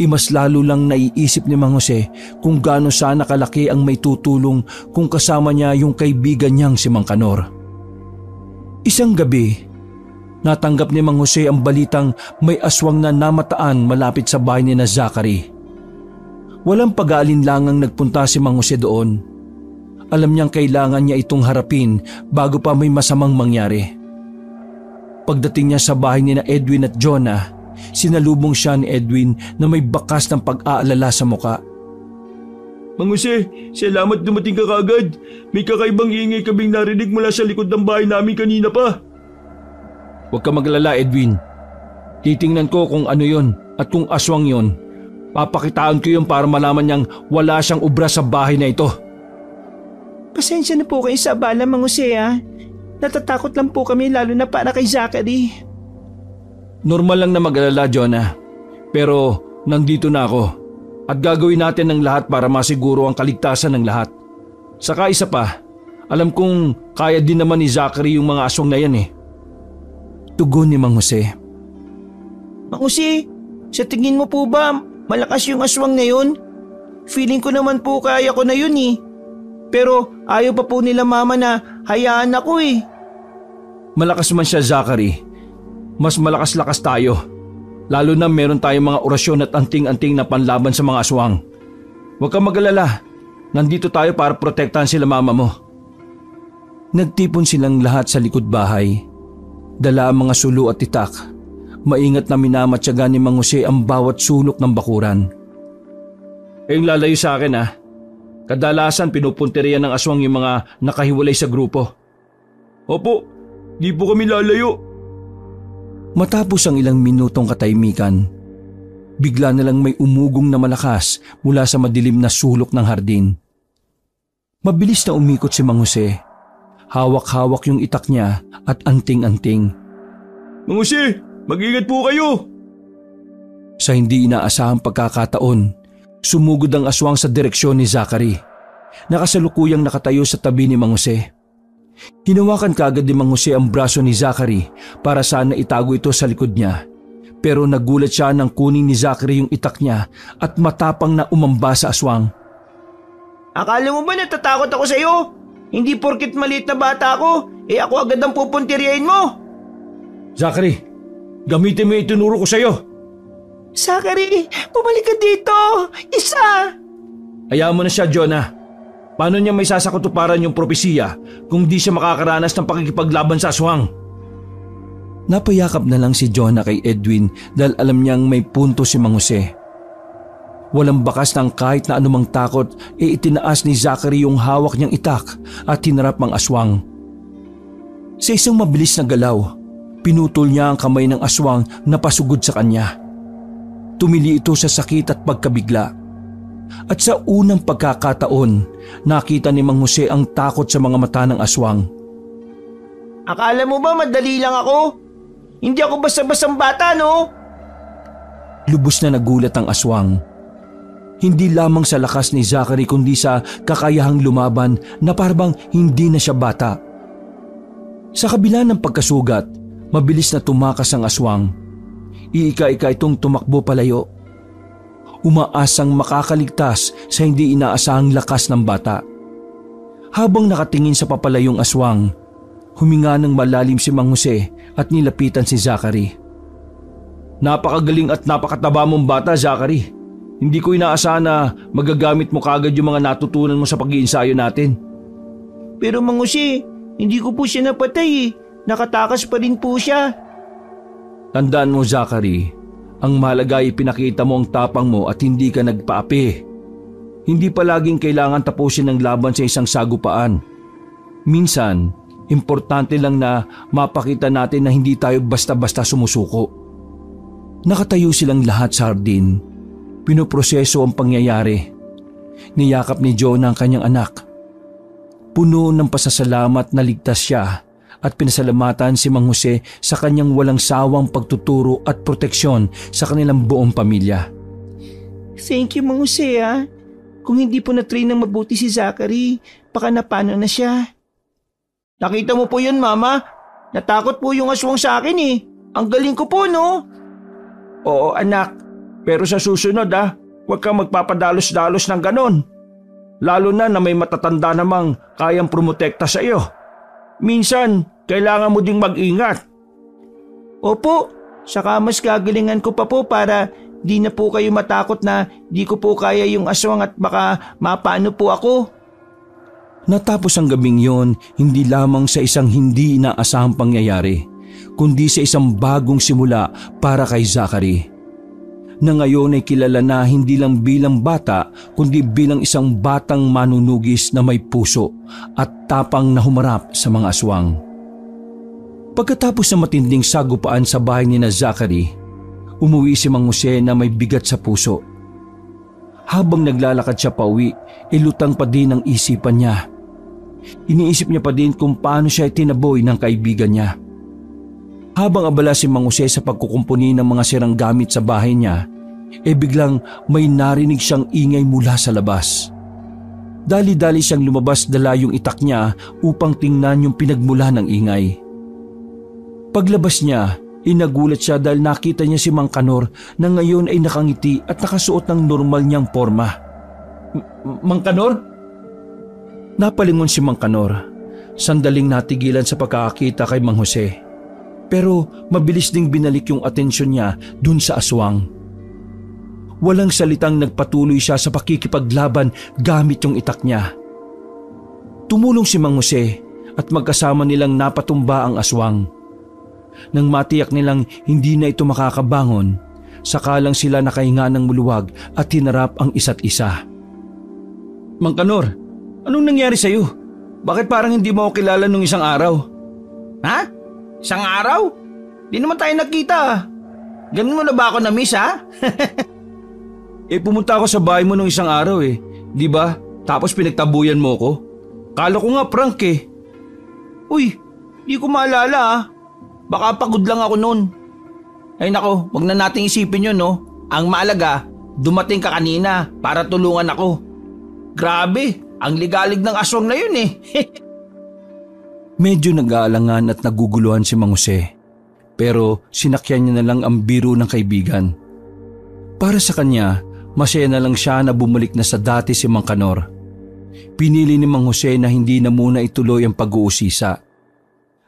mas lalo lang naiisip ni Mang Jose kung gaano sana kalaki ang may tutulong kung kasama niya yung kaibigan niyang si Mang Kanor. Isang gabi, natanggap ni Mang Jose ang balitang may aswang na namataan malapit sa bahay ni na Zachary. Walang pag-aalinlangang nagpunta si Mang Jose doon. Alam niyang kailangan niya itong harapin bago pa may masamang mangyari. Pagdating niya sa bahay ni na Edwin at Jonah, sinalubong siya ni Edwin na may bakas ng pag-aalala sa muka. Mang Jose, salamat dumating ka kaagad. May kakaibang ingay kaming narinig mula sa likod ng bahay namin kanina pa. Huwag ka maglala, Edwin. Titingnan ko kung ano yon at kung aswang yon. Papakitaan ko yun para malaman niyang wala siyang ubra sa bahay na ito. Pasensya na po kayo sa abala, Mang Jose ha. Natatakot lang po kami lalo na para kay Zachary. Normal lang na mag-alala, Jonah. Pero nandito na ako at gagawin natin ang lahat para masiguro ang kaligtasan ng lahat. Saka isa pa, alam kong kaya din naman ni Zachary yung mga aswang na yan eh. Tugon ni Mang Jose. Mang Jose, sa tingin mo po ba malakas yung aswang na yun? Feeling ko naman po kaya ko na yun eh. Pero ayaw pa po nila mama na hayaan ako eh. Malakas man siya, Zachary. Mas malakas-lakas tayo. Lalo na meron tayong mga orasyon at anting-anting na panlaban sa mga aswang. Huwag kang mag-alala. Nandito tayo para protektahan sila mama mo. Nagtipon silang lahat sa likod bahay. Dala ang mga sulo at itak. Maingat na minamatyaga ni Mang Jose ang bawat sulok ng bakuran. Kayong lalayo sa akin ha. Kadalasan pinupunteriyan ng aswang yung mga nakahiwalay sa grupo. Opo, di po kami lalayo. Matapos ang ilang minutong katahimikan, bigla na lang may umugong na malakas mula sa madilim na sulok ng hardin. Mabilis na umikot si Mang Jose. Hawak-hawak yung itak niya at anting-anting. Mang Jose, mag-ingat po kayo! Sa hindi inaasahang pagkakataon, sumugod ang aswang sa direksyon ni Zachary. Nakasalukuyang nakatayo sa tabi ni Mang Jose. Hinawakan kaagad ni Mang Jose ang braso ni Zachary para sana itago ito sa likod niya. Pero nagulat siya nang kunin ni Zachary yung itak niya at matapang na umamba sa aswang. Akala mo ba natatakot ako sa iyo? Hindi porkit maliit na bata ako, ako agad ang pupuntiryahin mo. Zachary, gamitin mo yung itinuro ko sa iyo. Zachary, bumalik ka dito! Isa! Hayaan mo na siya, Jonah. Paano niya may sasakutuparan yung propesiya kung di siya makakaranas ng pakikipaglaban sa aswang? Napayakap na lang si Jonah kay Edwin dahil alam niyang may punto si Mang Jose. Walang bakas ng kahit na anumang takot itinaas ni Zachary yung hawak niyang itak at hinarap ang aswang. Sa isang mabilis na galaw, Pinutol niya ang kamay ng aswang na pasugod sa kanya. Tumili ito sa sakit at pagkabigla. At sa unang pagkakataon, nakita ni Mang Jose ang takot sa mga mata ng aswang. Akala mo ba madali lang ako? Hindi ako basta-bastang bata, no? Lubos na nagulat ang aswang. Hindi lamang sa lakas ni Zachary kundi sa kakayahang lumaban na parang hindi na siya bata. Sa kabila ng pagkasugat, mabilis na tumakas ang aswang. Iika-ika itong tumakbo palayo. Umaasang makakaligtas sa hindi inaasahang lakas ng bata. Habang nakatingin sa papalayong aswang, huminga ng malalim si Mang Jose at nilapitan si Zachary. Napakagaling at napakataba mong bata, Zachary. Hindi ko inaasahan na magagamit mo kagad yung mga natutunan mo sa pag-iinsayo natin. Pero Mang Jose, hindi ko po siya napatay eh. Nakatakas pa rin po siya. Tandaan mo, Zachary, ang mahalaga ay pinakita mo ang tapang mo at hindi ka nagpaapi. Hindi palaging kailangan tapusin ang laban sa isang sagupaan. Minsan, importante lang na mapakita natin na hindi tayo basta-basta sumusuko. Nakatayo silang lahat sa hardin. Pinoproseso ang pangyayari. Niyakap ni Jonah ang kanyang anak. Puno ng pasasalamat na ligtas siya at pinasalamatan si Mang Jose sa kanyang walang sawang pagtuturo at proteksyon sa kanilang buong pamilya. Thank you, Mang Jose, ah. Kung hindi po na-train ng mabuti si Zachary, baka napano na siya. Nakita mo po yun, Mama? Natakot po yung aswang sa akin eh. Ang galing ko po, no? Oo, anak. Pero sa susunod huwag kang magpapadalos-dalos ng ganon. Lalo na may matatanda namang kayang promotekta sa iyo. Minsan, kailangan mo ding mag-ingat. Opo, saka mas gagalingan ko pa po para di na po kayo matakot na di ko po kaya yung aswang at baka mapaano po ako. Natapos ang gabing yon hindi lamang sa isang hindi inaasahang pangyayari, kundi sa isang bagong simula para kay Zachary. Na ngayon ay kilala na hindi lang bilang bata kundi bilang isang batang manunugis na may puso at tapang na humarap sa mga aswang. Pagkatapos ng matinding sagupaan sa bahay ni Zachary, umuwi si Mang Jose na may bigat sa puso. Habang naglalakad siya pauwi, lutang pa din ang isipan niya. Iniisip niya pa din kung paano siya itinaboy ng kaibigan niya. Habang abala si Mang Jose sa pagkukumpuni ng mga sirang gamit sa bahay niya, biglang may narinig siyang ingay mula sa labas. Dali-dali siyang lumabas dala yung itak niya upang tingnan yung pinagmula ng ingay. Paglabas niya, inagulat siya dahil nakita niya si Mang Kanor na ngayon ay nakangiti at nakasuot ng normal niyang porma. Mang Kanor? Napalingon si Mang Kanor. Sandaling natigilan sa pagkakakita kay Mang Jose. Pero mabilis ding binalik yung atensyon niya dun sa aswang. Walang salitang nagpatuloy siya sa pakikipaglaban gamit yung itak niya. Tumulong si Mang Jose at magkasama nilang napatumba ang aswang. Nang matiyak nilang hindi na ito makakabangon, saka lang sila nakahinga ng muluwag at hinarap ang isa't isa. Mang Kanor, anong nangyari sa'yo? Bakit parang hindi mo ako kilala nung isang araw? Ha? Isang araw? Di naman tayo nagkita. Ganun mo na ba ako na-miss, ha? Pumunta ako sa bahay mo nung isang araw di ba? Tapos pinagtabuyan mo ko. Kala ko nga prank Uy, di ko maalala Baka pagod lang ako noon. Ay nako, wag na nating isipin yun, no? Ang maalaga, dumating ka kanina para tulungan ako. Grabe, ang ligalig ng aswang na yun Medyo nag-aalangan at naguguluhan si Mang Jose. Pero sinakyan niya na lang ang biro ng kaibigan. Para sa kanya, masaya na lang siya na bumalik na sa dati si Mang Kanor. Pinili ni Mang Jose na hindi na muna ituloy ang pag-uusisa.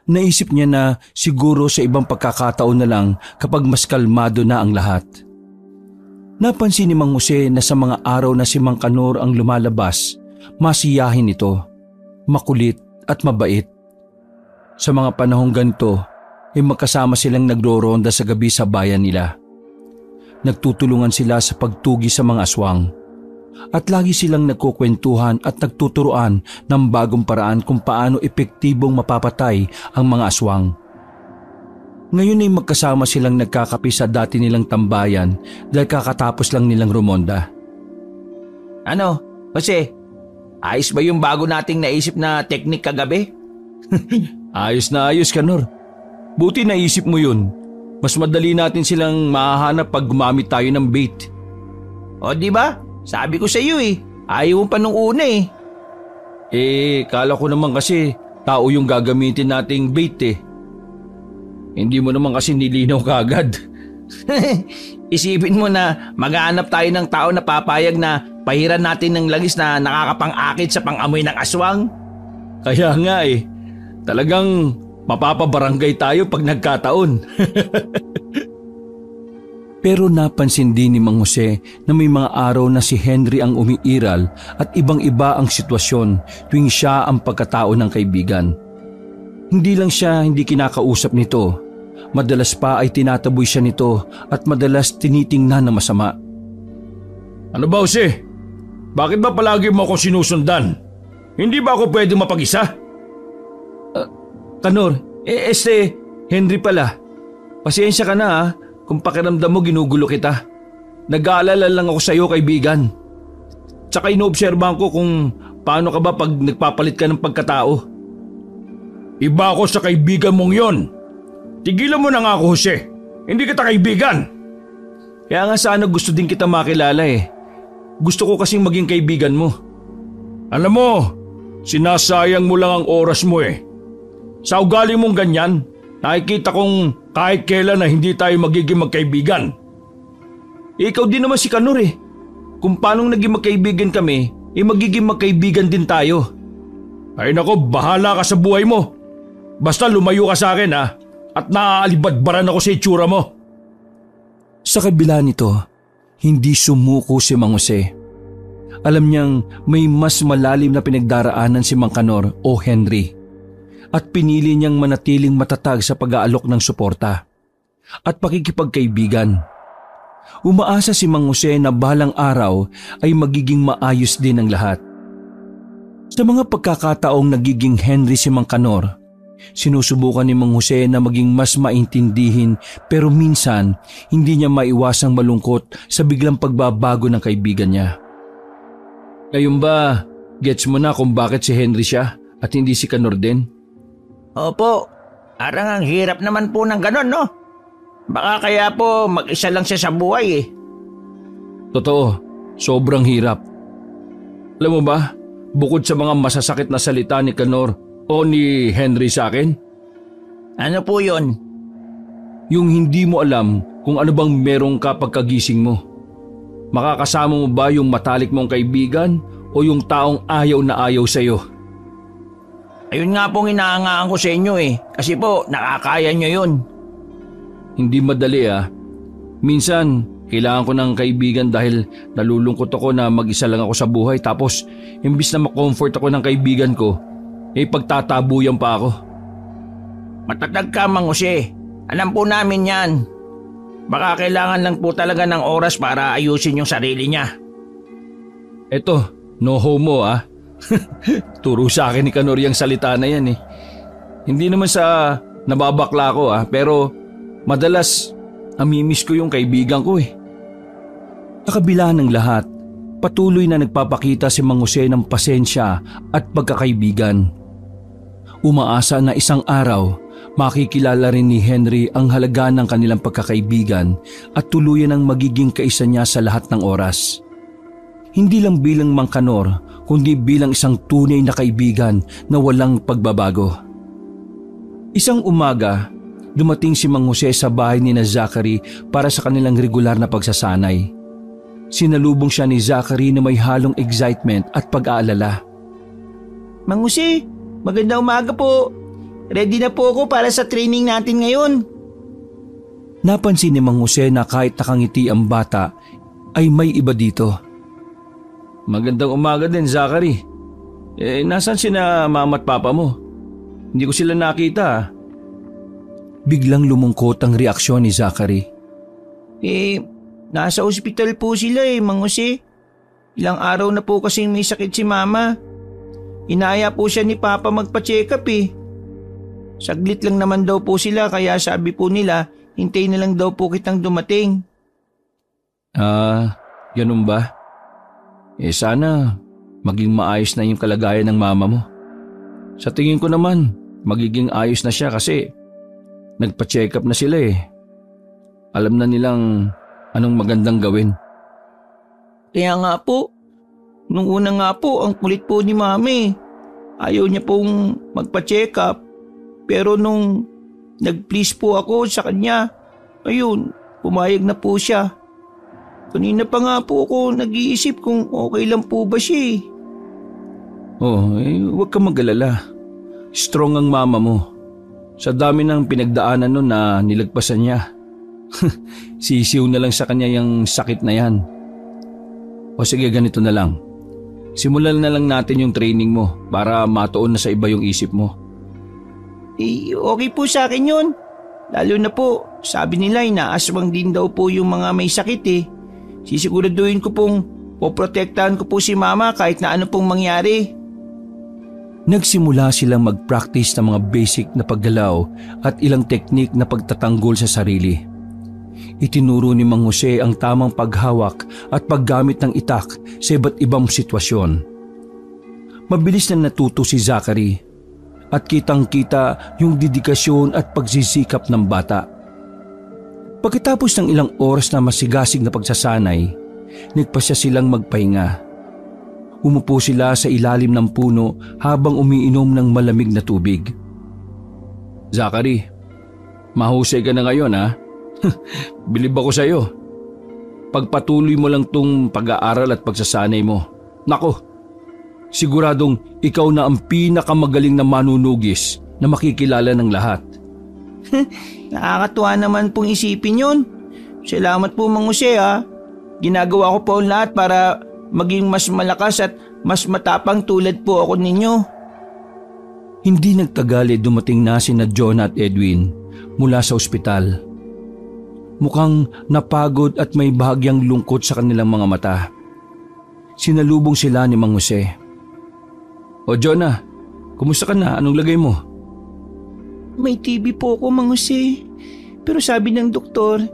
Naisip niya na siguro sa ibang pagkakataon na lang kapag mas kalmado na ang lahat. Napansin ni Mang Jose na sa mga araw na si Mang Kanor ang lumalabas, masiyahin ito, makulit at mabait. Sa mga panahong ganito, magkasama silang nagroronda sa gabi sa bayan nila. Nagtutulungan sila sa pagtugi sa mga aswang. At lagi silang nagkukwentuhan at nagtuturoan ng bagong paraan kung paano epektibong mapapatay ang mga aswang. Ngayon ay magkasama silang nagkakape sa dati nilang tambayan dahil kakatapos lang nilang rumonda. Ano, Jose? Ayos ba yung bago nating naisip na teknik kagabi? Ayos na ayos, Kanor. Buti naisip mo yun. Mas madali natin silang mahahanap pag gumamit tayo ng bait. O di ba? Sabi ko sa iyo ayaw mo pa nung una Kala ko naman kasi tao yung gagamitin nating bait Hindi mo naman kasi nilinaw kaagad. Isipin mo na maghahanap tayo ng tao na papayag na pahiran natin ng langis na nakakapang-akit sa pang-amoy ng aswang. Kaya nga talagang mapapabarangay tayo pag nagkataon. Pero napansin din ni Mang Jose na may mga araw na si Henry ang umiiral at ibang-iba ang sitwasyon tuwing siya ang pagkatao ng kaibigan. Hindi lang siya hindi kinakausap nito, madalas pa ay tinataboy siya nito at madalas tinitingnan na masama. Ano ba, Jose? Bakit ba palagi mo ako sinusundan? Hindi ba ako pwede mapag-isa? Kanor, Henry pala. Pasensya ka na kung pakiramdam mo ginugulo kita. Nag-aalala lang ako sa iyo, kaibigan. Tsaka inoobserbahan ko kung paano ka ba pag nagpapalit ka ng pagkatao. Iba ako sa kaibigan mong yon. Tigilan mo na nga ako, Jose. Hindi kita kaibigan. Kaya nga sana gusto din kita makilala Gusto ko kasing maging kaibigan mo. Alam mo, sinasayang mo lang ang oras mo Sa ugali mong ganyan, nakikita kong kahit kailan na hindi tayo magiging magkaibigan. Ikaw din naman si Kanor Kung paanong naging magkaibigan kami, magiging magkaibigan din tayo. Ay nako, bahala ka sa buhay mo. Basta lumayo ka sa akin at naaalibadbaran ako sa itsura mo. Sa kabila nito, hindi sumuko si Mang Jose. Alam niyang may mas malalim na pinagdaraanan si Mang Kanor o Henry. At pinili niyang manatiling matatag sa pag-aalok ng suporta at pakikipagkaibigan. Umaasa si Mang Jose na balang araw ay magiging maayos din ang lahat. Sa mga pagkakataong nagiging Henry si Mang Kanor, sinusubukan ni Mang Jose na maging mas maintindihin pero minsan hindi niya maiwasang malungkot sa biglang pagbabago ng kaibigan niya. Ngayon ba, gets mo na kung bakit si Henry siya at hindi si Kanor din? Opo, arang ang hirap naman po ng ganon, no? Baka kaya po mag-isa lang siya sa buhay Totoo, sobrang hirap. Alam mo ba, bukod sa mga masasakit na salita ni Kanor o ni Henry sa akin? Ano po yun? Yung hindi mo alam kung ano bang meron ka pagkagising mo. Makakasama mo ba yung matalik mong kaibigan o yung taong ayaw na ayaw sa'yo? Ayun nga pong inaangaan ko sa inyo kasi po nakakaya nyo yun. Hindi madali Minsan, kailangan ko ng kaibigan dahil nalulungkot ako na mag-isa lang ako sa buhay tapos imbis na ma-comfort ako ng kaibigan ko, pagtatabuyan pa ako. Matatag ka, Mang Jose. Alam po namin yan. Baka kailangan lang po talaga ng oras para ayusin yung sarili niya. Eto, no homo Turo sa akin ni Kanor yung salita na yan Hindi naman sa nababakla ko pero madalas amimiss ko yung kaibigan ko Sa kabila ng lahat, patuloy na nagpapakita si Mang Jose ng pasensya at pagkakaibigan. Umaasa na isang araw, makikilala rin ni Henry ang halaga ng kanilang pagkakaibigan at tuluyan ang magiging kaisa niya sa lahat ng oras. Hindi lang bilang Mang Kanor, kundi bilang isang tunay na kaibigan na walang pagbabago. Isang umaga, dumating si Mang Jose sa bahay ni Zachary para sa kanilang regular na pagsasanay. Sinalubong siya ni Zachary na may halong excitement at pag-aalala. Mang Jose, magandang umaga po. Ready na po ako para sa training natin ngayon. Napansin ni Mang Jose na kahit nakangiti ang bata, ay may iba dito. Magandang umaga din, Zachary. Nasaan sina mama at papa mo? Hindi ko sila nakita. Biglang lumungkot ang reaksyon ni Zachary. Nasa ospital po sila Mang Jose. Ilang araw na po kasing may sakit si mama. Inaya po siya ni papa magpa-check up Saglit lang naman daw po sila kaya sabi po nila hintayin na lang daw po kitang dumating. Ganun ba? Sana maging maayos na yung kalagayan ng mama mo. Sa tingin ko naman, magiging ayos na siya kasi nagpa-check up na sila eh. Alam na nilang anong magandang gawin. Kaya nga po, nung una nga po ang kulit po ni Mami. Ayaw niya pong magpa-check up. Pero nung nag-please po ako sa kanya, ayun, pumayag na po siya. Kanina pa nga po ako nag-iisip kung okay lang po ba siya eh. Huwag kang mag-alala. Strong ang mama mo. Sa dami ng pinagdaanan nun na nilagpasan niya. Sisiw na lang sa kanya yung sakit na yan. O sige, ganito na lang. Simulan na lang natin yung training mo para matuon na sa iba yung isip mo. Okay po sa akin yun. Lalo na po, sabi nila inaaswang din daw po yung mga may sakit eh. Sisiguraduhin ko pong poprotektahan ko po si mama kahit na ano pong mangyari. Nagsimula silang mag-practice ng mga basic na paggalaw at ilang teknik na pagtatanggol sa sarili. Itinuro ni Mang Jose ang tamang paghawak at paggamit ng itak sa iba't ibang sitwasyon. Mabilis na natuto si Zachary at kitang-kita yung dedikasyon at pagsisikap ng bata. Pagkatapos ng ilang oras na masigasig na pagsasanay, nagpasya silang magpahinga. Umupo sila sa ilalim ng puno habang umiinom ng malamig na tubig. Zachary, mahusay ka na ngayon ha? Bilib ako sa iyo. Pagpatuloy mo lang tong pag-aaral at pagsasanay mo. Nako, siguradong ikaw na ang pinakamagaling na manunugis na makikilala ng lahat. Nakakatuwa naman pong isipin yun. Salamat po Mang Jose ha. Ginagawa ko po ang lahat para maging mas malakas at mas matapang tulad po ako ninyo. Hindi nagtagal dumating na sina Jonah at Edwin mula sa ospital. Mukhang napagod at may bahagyang lungkot sa kanilang mga mata. Sinalubong sila ni Mang Jose. O Jonah, kumusta ka na? Anong lagay mo? May TB po ako Mang Jose. Pero sabi ng doktor,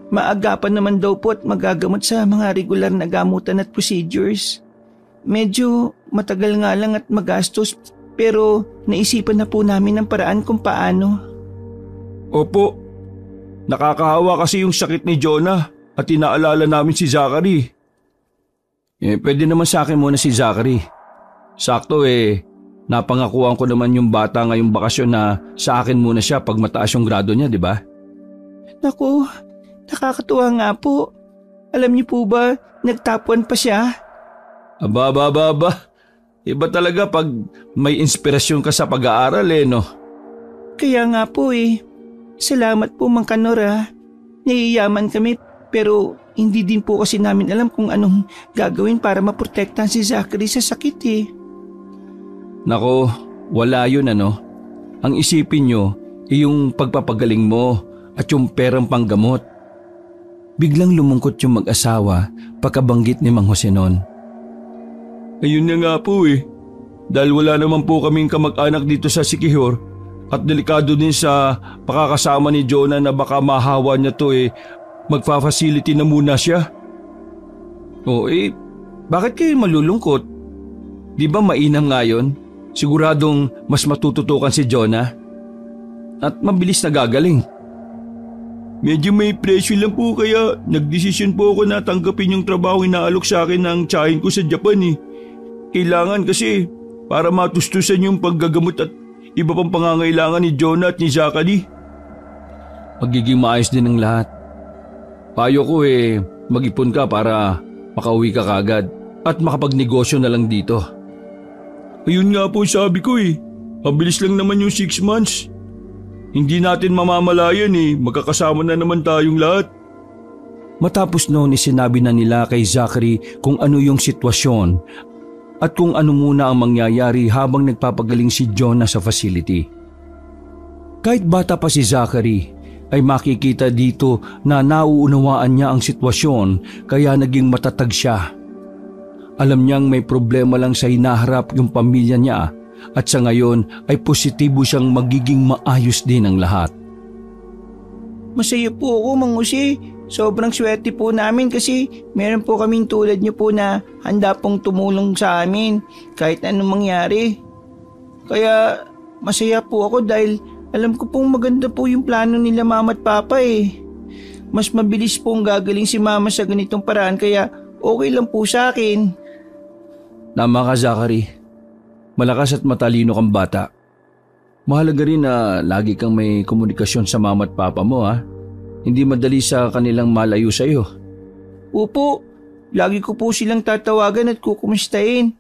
maagapan naman daw po at magagamot sa mga regular na gamutan at procedures. Medyo matagal nga lang at magastos pero naisipan na po namin ng paraan kung paano. Opo, nakakahawa kasi yung sakit ni Jonah at inaalala namin si Zachary. Pwede naman sa akin muna si Zachary. Sakto napangakuan ko naman yung bata ngayong bakasyon na sa akin muna siya pag mataas yung grado niya, di ba? Naku, nakakatuwa nga po. Alam niyo po ba, nagtapuan pa siya? Aba. Iba talaga pag may inspirasyon ka sa pag-aaral no? Kaya nga po Salamat po Mang Kanor. Naiyaman kami pero hindi din po kasi namin alam kung anong gagawin para maprotektahan si Zachary sa sakit Nako, wala yun Ang isipin nyo yung pagpapagaling mo at yung perang panggamot. Biglang lumungkot yung mag-asawa pagkabanggit ni Mang Jose noon. Ayun na nga po Dahil wala naman po kaming kamag-anak dito sa Siquijor at delikado din sa pakakasama ni Jonah na baka mahawa niya to magfa-facility na muna siya. Bakit kayo malulungkot? Di ba mainam nga yun? Siguradong mas matututukan si Jonah at mabilis na gagaling. Medyo may presyo lang po kaya nagdesisyon po ako na tanggapin yung trabaho inaalok sa akin ng tiyahin ko sa Japan Kailangan kasi para matustusan yung paggagamot at iba pang pangangailangan ni Jonah at ni Zachary. Magiging maayos din ang lahat. Payo ko mag-ipon ka para makauwi ka kagad at makapagnegosyo na lang dito. Ayun nga po sabi ko Mabilis lang naman yung 6 months. Hindi natin mamamalayan magkakasama na naman tayong lahat. Matapos noon sinabi na nila kay Zachary kung ano yung sitwasyon at kung ano muna ang mangyayari habang nagpapagaling si Jonah sa facility. Kahit bata pa si Zachary, ay makikita dito na nauunawaan niya ang sitwasyon kaya naging matatag siya. Alam niyang may problema lang sa hinaharap yung pamilya niya At sa ngayon ay positibo siyang magiging maayos din ang lahat. Masaya po ako, Mang Jose. Sobrang swerte po namin kasi meron po kaming tulad niyo po na handa pong tumulong sa amin kahit anong mangyari. Kaya masaya po ako dahil alam ko pong maganda po yung plano nila Mama at Papa eh. Mas mabilis pong gagaling si Mama sa ganitong paraan kaya okay lang po sa akin. Tama ka, Zachary. Malakas at matalino kang bata. Mahalaga rin na lagi kang may komunikasyon sa Mama at Papa mo ha. Hindi madali sa kanilang malayo sa iyo. Opo, lagi ko po silang tatawagan at kukumustahin.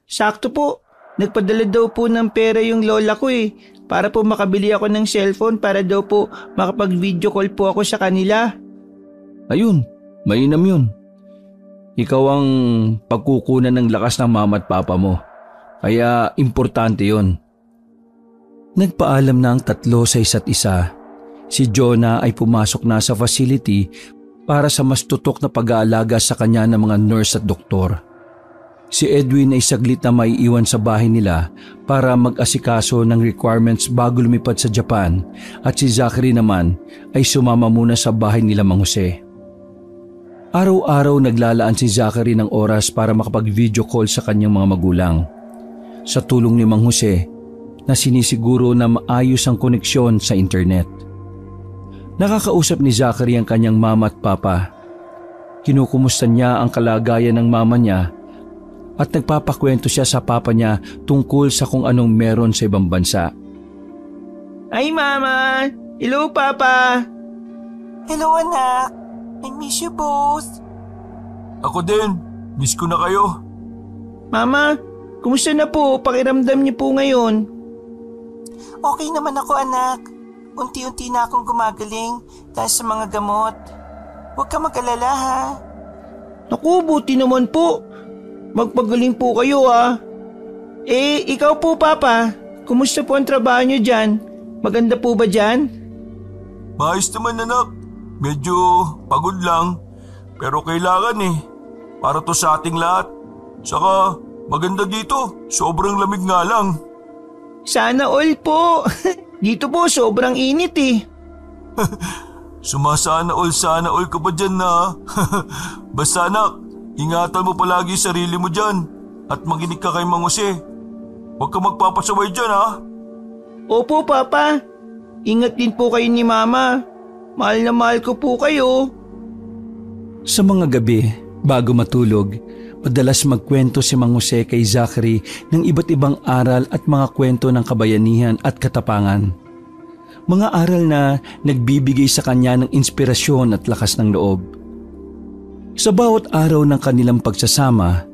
Sakto po, nagpadala daw po ng pera yung lola ko eh. Para po makabili ako ng cellphone para daw po makapag-video call po ako sa kanila. Ayun, mainam yun. Ikaw ang pagkukunan ng lakas ng Mama at Papa mo. Kaya importante yun. Nagpaalam na ang tatlo sa isa't isa. Si Jonah ay pumasok na sa facility para sa mas tutok na pag-aalaga sa kanya ng mga nurse at doktor. Si Edwin ay saglit na maiiwan sa bahay nila para mag-asikaso ng requirements bago lumipad sa Japan at si Zachary naman ay sumama muna sa bahay nila Mang Jose. Araw-araw naglalaan si Zachary ng oras para makapag-video call sa kanyang mga magulang. Sa tulong ni Mang Jose na sinisiguro na maayos ang koneksyon sa internet. Nakakausap ni Zachary ang kanyang mama at papa. Kinukumusta niya ang kalagayan ng mama niya at nagpapakwento siya sa papa niya tungkol sa kung anong meron sa ibang bansa. Ay Mama! Hello Papa! Hello anak! I miss you both! Ako din, miss ko na kayo. Mama, kumusta na po? Pakiramdam niyo po ngayon? Okay naman ako anak. Unti-unti na akong gumagaling dahil sa mga gamot. Huwag ka mag-alala ha. Naku, buti naman po. Magpagaling po kayo ha. Ikaw po Papa, kumusta po ang trabaho niyo dyan? Maganda po ba dyan? Maayos naman anak. Medyo pagod lang. Pero kailangan para to sa ating lahat. Saka maganda dito. Sobrang lamig nga lang. Sana all po. Dito po sobrang init eh. Sana all ka pa dyan na. Basta anak, ingatan mo palagi sarili mo dyan. At makinig ka kay Mang Jose. Huwag ka magpapasaway dyan ha. Opo Papa. Ingat din po kayo ni Mama. Mahal na mahal ko po kayo. Sa mga gabi, bago matulog, madalas magkwento si Mang Jose kay Zachary ng iba't ibang aral at mga kwento ng kabayanihan at katapangan. Mga aral na nagbibigay sa kanya ng inspirasyon at lakas ng loob. Sa bawat araw ng kanilang pagsasama,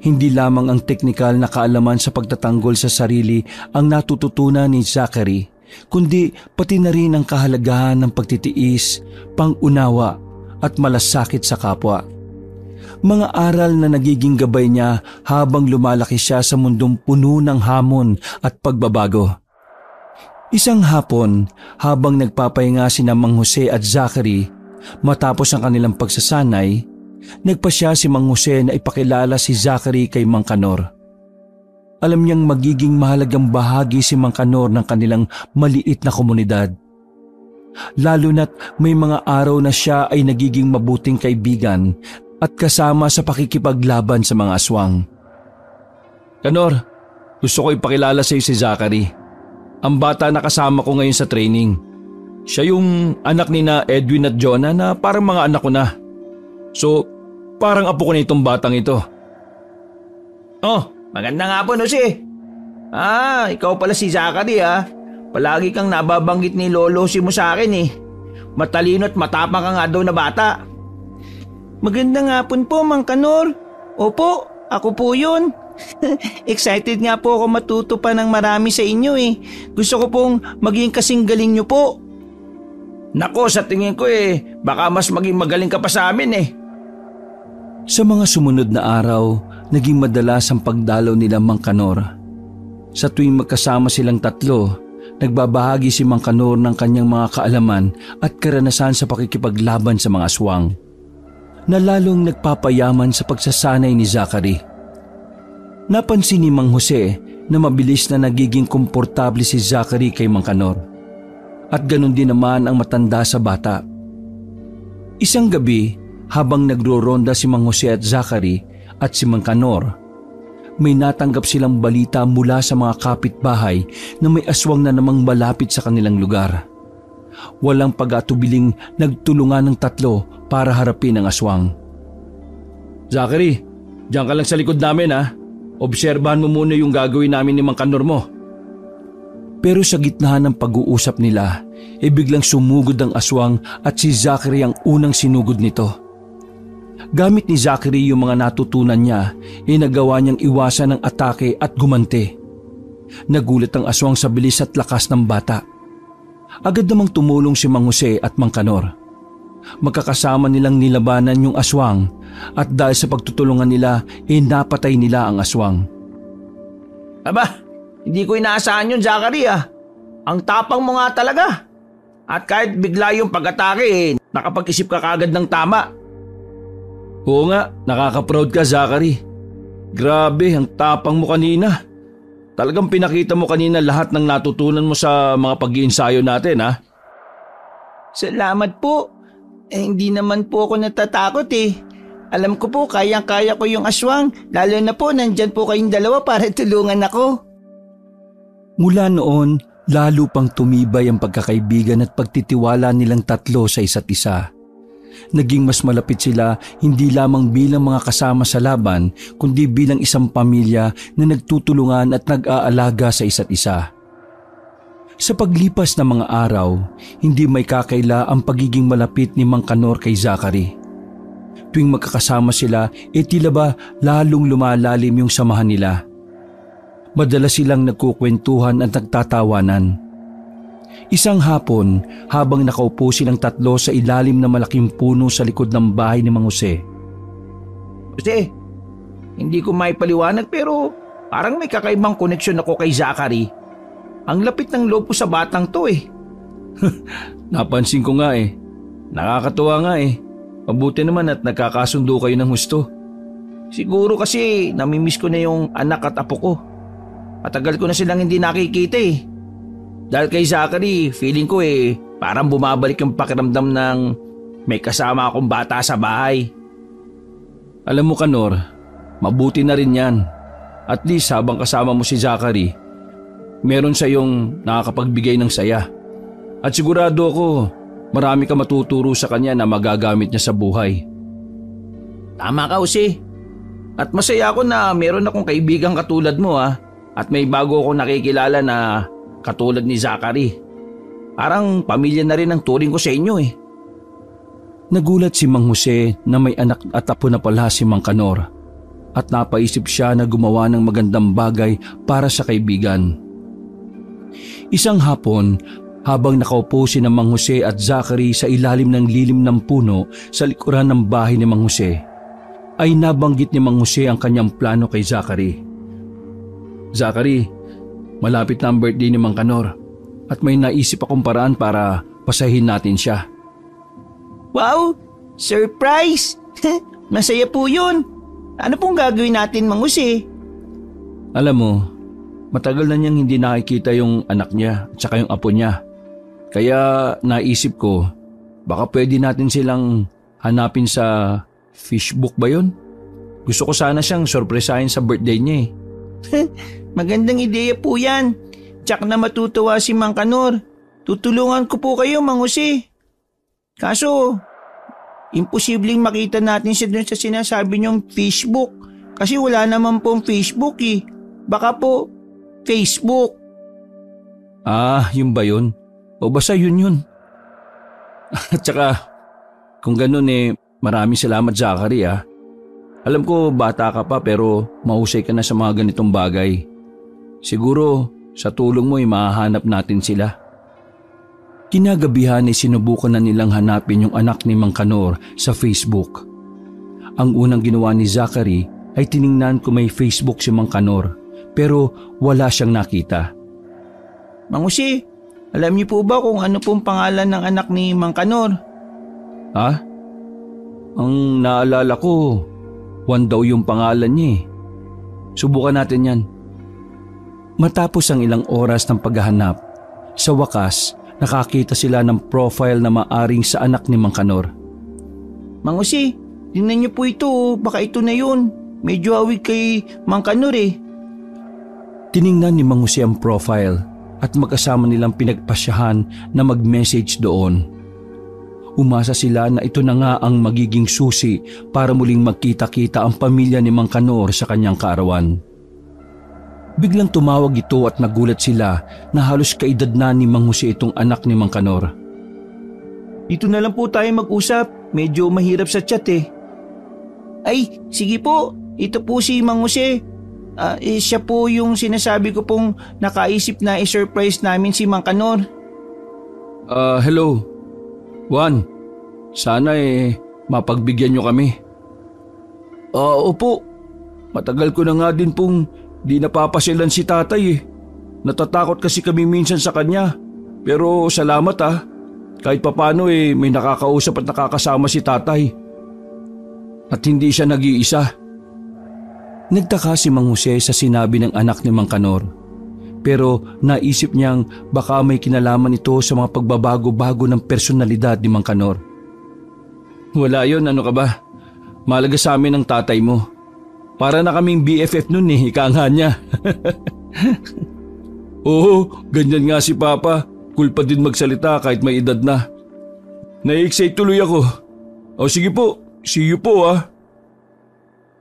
hindi lamang ang teknikal na kaalaman sa pagtatanggol sa sarili ang natututunan ni Zachary, kundi pati na rin ang kahalagahan ng pagtitiis, pang-unawa at malasakit sa kapwa. Mga aral na nagiging gabay niya habang lumalaki siya sa mundong puno ng hamon at pagbabago. Isang hapon, habang nagpapahinga sina Mang Jose at Zachary, matapos ang kanilang pagsasanay, nagpasya si Mang Jose na ipakilala si Zachary kay Mang Kanor. Alam niyang magiging mahalagang bahagi si Mang Kanor ng kanilang maliit na komunidad. Lalo na't may mga araw na siya ay nagiging mabuting kaibigan at kasama sa pakikipaglaban sa mga aswang. Kanor, gusto ko ipakilala sa iyo si Zachary. Ang bata na kasama ko ngayon sa training. Siya yung anak ni na Edwin at Jonah na parang mga anak ko na. So, parang apo ko na itong batang ito. Oh, magandang hapon Jose. Ikaw pala si Zachary ha. Palagi kang nababanggit ni Lolo si mo sa akin eh. Matalino at matapang ka nga daw na bata. Magandang hapon po Mang Kanor. Opo, ako po yun. Excited nga po ako matuto pa ng marami sa inyo eh. Gusto ko pong maging kasing galing nyo po. Nako, sa tingin ko baka mas maging magaling ka pa sa amin eh. Sa mga sumunod na araw, naging madalas ang pagdalaw nila Mang Kanor. Sa tuwing magkasama silang tatlo, nagbabahagi si Mang Kanor ng kanyang mga kaalaman at karanasan sa pakikipaglaban sa mga aswang, na lalong nagpapayaman sa pagsasanay ni Zachary. Napansin ni Mang Jose na mabilis na nagiging komportable si Zachary kay Mang Kanor. At ganun din naman ang matanda sa bata. Isang gabi, habang nagro-ronda si Mang Jose at Zachary at si Mang Kanor, may natanggap silang balita mula sa mga kapitbahay na may aswang na namang malapit sa kanilang lugar. Walang pag-atubiling nagtulungan ng tatlo para harapin ang aswang. Zachary, diyan ka lang sa likod namin ha. Obserbahan mo muna yung gagawin namin ni Mang Kanor mo. Pero sa gitna ng pag-uusap nila, biglang sumugod ang aswang at si Zachary ang unang sinugod nito. Gamit ni Zachary yung mga natutunan niya, nagawa niyang iwasan ang atake at gumante. Nagulat ang aswang sa bilis at lakas ng bata. Agad namang tumulong si Mang Jose at Mang Kanor. Magkakasama nilang nilabanan yung aswang at dahil sa pagtutulungan nila, napatay nila ang aswang. Aba, hindi ko inaasahan yun, Zachary ah. Ang tapang mo nga talaga. At kahit bigla yung pag-atake, nakapag-isip ka kagad ng tama. Oo nga, nakaka-proud ka Zachary. Grabe, ang tapang mo kanina. Talagang pinakita mo kanina lahat ng natutunan mo sa mga pag-iensayo natin ha. Salamat po. Hindi naman po ako natatakot eh. Alam ko po kayang-kaya ko yung aswang, lalo na po nandyan po kayong dalawa para tulungan ako. Mula noon, lalo pang tumibay ang pagkakaibigan at pagtitiwala nilang tatlo sa isa't isa. Naging mas malapit sila hindi lamang bilang mga kasama sa laban, kundi bilang isang pamilya na nagtutulungan at nag-aalaga sa isa't isa. Sa paglipas ng mga araw, hindi may kakaila ang pagiging malapit ni Mang Kanor kay Zachary. Tuwing magkakasama sila, tila ba lalong lumalalim yung samahan nila. Madalas silang nagkukwentuhan at nagtatawanan. Isang hapon, habang nakaupo silang tatlo sa ilalim ng malaking puno sa likod ng bahay ni Mang Jose. Jose, hindi ko maipaliwanag pero parang may kakaibang koneksyon ako kay Zachary. Ang lapit ng loob ko sa batang to eh. Napansin ko nga eh. Nakakatuwa nga eh. Mabuti naman at nagkakasundo kayo ng husto. Siguro kasi namimiss ko na yung anak at apo ko. Matagal ko na silang hindi nakikita eh. Dahil kay Zachary, feeling ko eh parang bumabalik yung pakiramdam ng may kasama akong bata sa bahay. Alam mo Kanor, mabuti na rin yan. At least habang kasama mo si Zachary, meron sa iyong nakakapagbigay ng saya. At sigurado ako, marami ka matuturo sa kanya na magagamit niya sa buhay. Tama ka, Jose. At masaya ako na meron akong kaibigang katulad mo ha. At may bago akong nakikilala na katulad ni Zachary. Parang pamilya na rin ang turing ko sa inyo eh. Nagulat si Mang Jose na may anak at apo na pala si Mang Kanor. At napaisip siya na gumawa ng magandang bagay para sa kaibigan. Isang hapon, habang nakaupo si Mang Jose at Zachary sa ilalim ng lilim ng puno sa likuran ng bahay ni Mang Jose, ay nabanggit ni Mang Jose ang kanyang plano kay Zachary. Zachary, malapit na ang birthday ni Mang Kanor at may naisip akong paraan para pasahin natin siya. Wow! Surprise! Masaya po yun. Ano pong gagawin natin, Mang Jose? Alam mo, matagal na niyang hindi nakikita yung anak niya at saka yung apo niya. Kaya naisip ko, baka pwede natin silang hanapin sa Facebook ba yun? Gusto ko sana siyang sorpresahin sa birthday niya eh. Magandang ideya po yan. Tsak na matutuwa si Mang Kanor. Tutulungan ko po kayo, Mang Jose. Kaso, imposibleng makita natin siya dun sa sinasabi niyong Facebook. Kasi wala naman pong Facebook eh. Baka po, Facebook. Ah, yun ba yun? O basta yun. At saka, kung ganun eh, maraming salamat Zachary ah. Alam ko bata ka pa pero mahusay ka na sa mga ganitong bagay. Siguro sa tulong mo ay mahahanap natin sila. Kinagabihan ay sinubukan na nilang hanapin yung anak ni Mang Kanor sa Facebook. Ang unang ginawa ni Zachary ay tiningnan kung may Facebook si Mang Kanor pero wala siyang nakita. Mang Jose, alam niyo po ba kung ano pong pangalan ng anak ni Mang Kanor? Ha? Ang naalala ko, Juan daw yung pangalan niya eh. Subukan natin yan. Matapos ang ilang oras ng paghahanap, sa wakas nakakita sila ng profile na maaring sa anak ni Mang Kanor. Mang Jose, tingnan niyo po ito, baka ito na yun. Medyo hawig kay Mang Kanor eh. Tiningnan ni Mang Jose ang profile at magkasama nilang pinagpasyahan na mag-message doon. Umasa sila na ito na nga ang magiging susi para muling magkita-kita ang pamilya ni Mang Kanor sa kanyang kaarawan. Biglang tumawag ito at nagulat sila na halos kaedad na ni Mang Jose itong anak ni Mang Kanor. Dito na lang po tayo mag-usap, medyo mahirap sa chat eh. Ay, sige po, ito po si Mang Jose. Siya po yung sinasabi ko pong nakaisip na i-surprise namin si Mang Kanor. Hello. Juan, sana mapagbigyan nyo kami. Opo, matagal ko na nga din pong di napapasyalan si tatay eh. Natatakot kasi kami minsan sa kanya. Pero salamat kahit papano may nakakausap at nakakasama si tatay. At hindi siya nag-iisa. Nagtaka si Mang Jose sa sinabi ng anak ni Mang Kanor. Pero naisip niyang baka may kinalaman ito sa mga pagbabago-bago ng personalidad ni Mang Kanor. Wala yon, ano ka ba? Mahalaga sa amin ang tatay mo. Para na kaming BFF nun ika nga niya. Oo, ganyan nga si Papa. Cool pa din magsalita kahit may edad na. Nai-excite tuloy ako. O sige po, see you po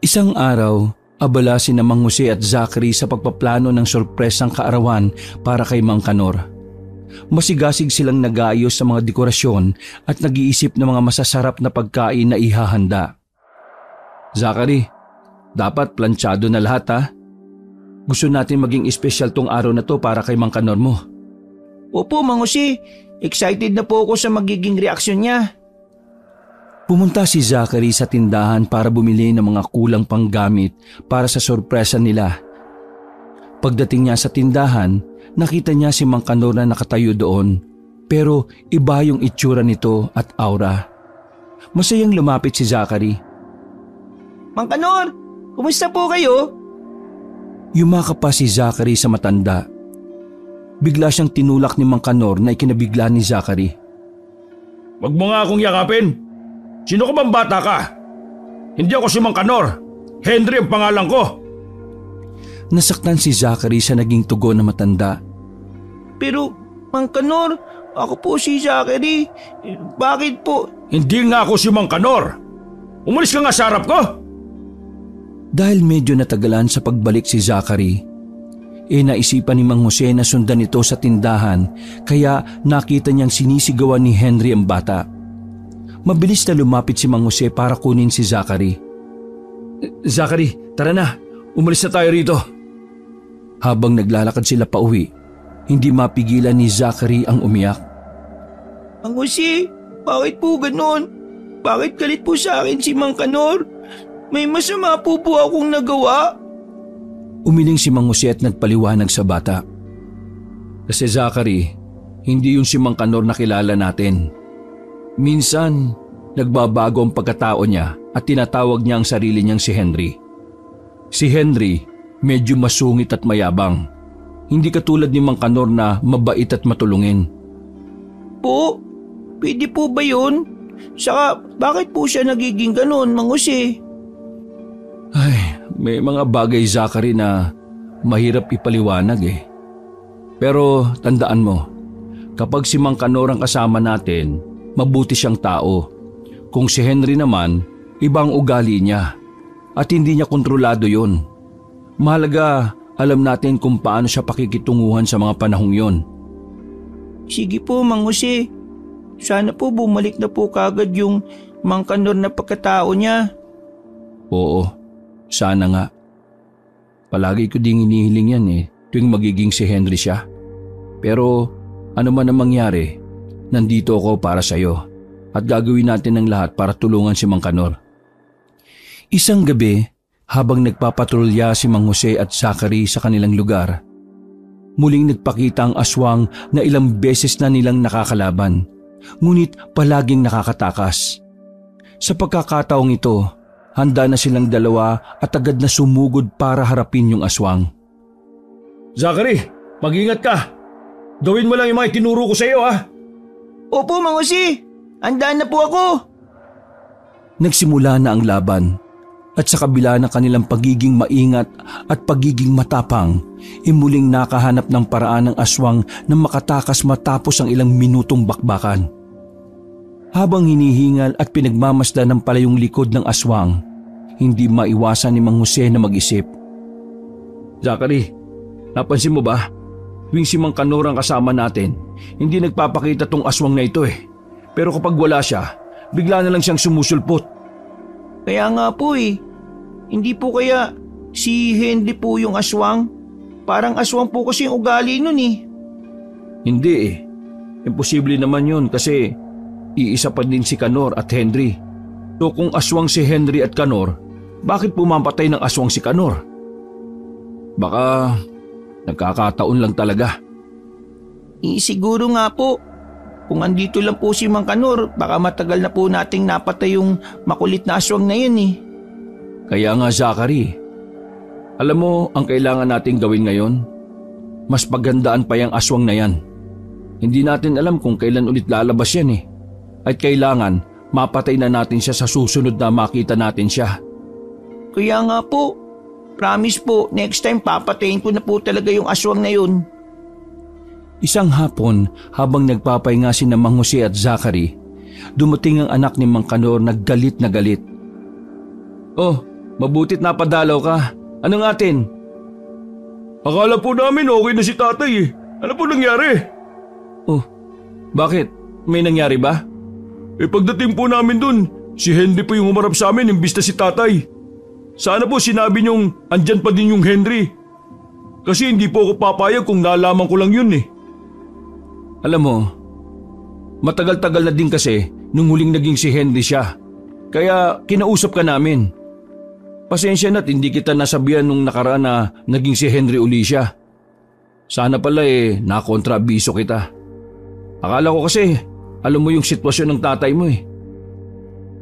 Isang araw, abala si Mang Jose at Zachary sa pagpaplano ng sorpresang kaarawan para kay Mang Kanor. Masigasig silang nag-aayos sa mga dekorasyon at nag-iisip ng mga masasarap na pagkain na ihahanda. Zachary, dapat planchado na lahat Gusto natin maging espesyal tong araw na to para kay Mang Kanor mo. Opo, Mang Jose. Excited na po ako sa magiging reaksyon niya. Pumunta si Zachary sa tindahan para bumili ng mga kulang panggamit para sa sorpresa nila. Pagdating niya sa tindahan, nakita niya si Mang Kanor na nakatayo doon. Pero iba yung itsura nito at aura. Masayang lumapit si Zachary. Mang Kanor! Kumusta po kayo? Yumakap pa si Zachary sa matanda. Bigla siyang tinulak ni Mang Kanor na ikinabigla ni Zachary. Wag mo nga akong yakapin. Sino ka bang bata ka? Hindi ako si Mang Kanor. Henry ang pangalan ko. Nasaktan si Zachary sa naging tugon ng matanda. Pero, Mang Kanor, ako po si Zachary. Bakit po? Hindi nga ako si Mang Kanor. Umalis ka nga sa harap ko. Dahil medyo natagalan sa pagbalik si Zachary, naisipan ni Mang Jose na sundan ito sa tindahan kaya nakita niyang sinisigawan ni Henry ang bata. Mabilis na lumapit si Mang Jose para kunin si Zachary. Zachary, tara na. Umalis na tayo rito. Habang naglalakad sila pauwi, hindi mapigilan ni Zachary ang umiyak. Mang Jose, bakit po ganon? Bakit galit po sa akin si Mang Kanor? May masama po akong nagawa? Umiling si Mang Jose at nagpaliwanag sa bata. Kasi Zachary, hindi yung si Mang Kanor na kilala natin. Minsan, nagbabago ang pagkatao niya at tinatawag niya ang sarili niyang si Henry. Si Henry, medyo masungit at mayabang. Hindi katulad ni Mang Kanor na mabait at matulungin. Po, pwede po ba yun? Saka, bakit po siya nagiging ganon, Mang Jose? Ay, may mga bagay Zachary na mahirap ipaliwanag Pero tandaan mo, kapag si Mang Kanor ang kasama natin, mabuti siyang tao. Kung si Henry naman, ibang ugali niya at hindi niya kontrolado yun. Mahalaga, alam natin kung paano siya pakikitunguhan sa mga panahong yon. Sige po, Mang Jose. Sana po bumalik na po kagad yung Mang Kanor na pagkatao niya. Oo, sana nga. Palagi ko ding inihiling yan tuwing magiging si Henry siya. Pero ano man ang mangyari, nandito ako para sa'yo at gagawin natin ang lahat para tulungan si Mang Kanor. Isang gabi, habang nagpapatrolya si Mang Jose at Zachary sa kanilang lugar, muling nagpakita ang aswang na ilang beses na nilang nakakalaban, ngunit palaging nakakatakas. Sa pagkakataong ito, handa na silang dalawa at agad na sumugod para harapin yung aswang. Zachary, mag-ingat ka. Gawin mo lang yung mga itinuro ko sa iyo, ha? Opo, Mang Jose. Handaan na po ako. Nagsimula na ang laban at sa kabila ng kanilang pagiging maingat at pagiging matapang, muling nakahanap ng paraan ng aswang na makatakas matapos ang ilang minutong bakbakan. Habang hinihingal at pinagmamasdan ng palayong likod ng aswang, hindi maiwasan ni Mang Jose na mag-isip. Zachary, napansin mo ba? Tuwing si Mang Kanor ang kasama natin, hindi nagpapakita tong aswang na ito eh. Pero kapag wala siya, bigla na lang siyang sumusulpot. Kaya nga po eh. Hindi po kaya si Henry po yung aswang? Parang aswang po kasi yung ugali nun eh. Hindi eh. Imposible naman yun kasi iisa pa din si Kanor at Henry. So kung aswang si Henry at Kanor, bakit pumapatay ng aswang si Kanor? Baka nagkakataon lang talaga. Siguro nga po. Kung andito lang po si Mang Kanor, baka matagal na po nating napatay yung makulit na aswang na yun eh. Kaya nga Zachary, alam mo ang kailangan nating gawin ngayon? Mas pagandaan pa yung aswang na yan. Hindi natin alam kung kailan ulit lalabas yan eh. At kailangan mapatay na natin siya sa susunod na makita natin siya. Kaya nga po, promise po, next time papatayin ko na po talaga yung aswang na yun. Isang hapon, habang nagpapahinga si Mang Jose at Zachary, dumating ang anak ni Mang Kanor na galit na galit. Oh, mabutit napadalaw ka. Ano nga atin? Akala po namin okay na si tatay eh. Ano po nangyari? Oh, bakit? May nangyari ba? Pagdating po namin dun, si Henry po yung humarap sa amin imbis na si tatay. Sana po sinabi niyong andyan pa din yung Henry. Kasi hindi po ako papayag kung nalaman ko lang yun eh. Alam mo, matagal-tagal na din kasi nung huling naging si Henry siya. Kaya kinausap ka namin. Pasensya na't hindi kita nasabihan nung nakaraan na naging si Henry uli siya. Sana pala nakontrabiso kita. Akala ko kasi alam mo yung sitwasyon ng tatay mo eh.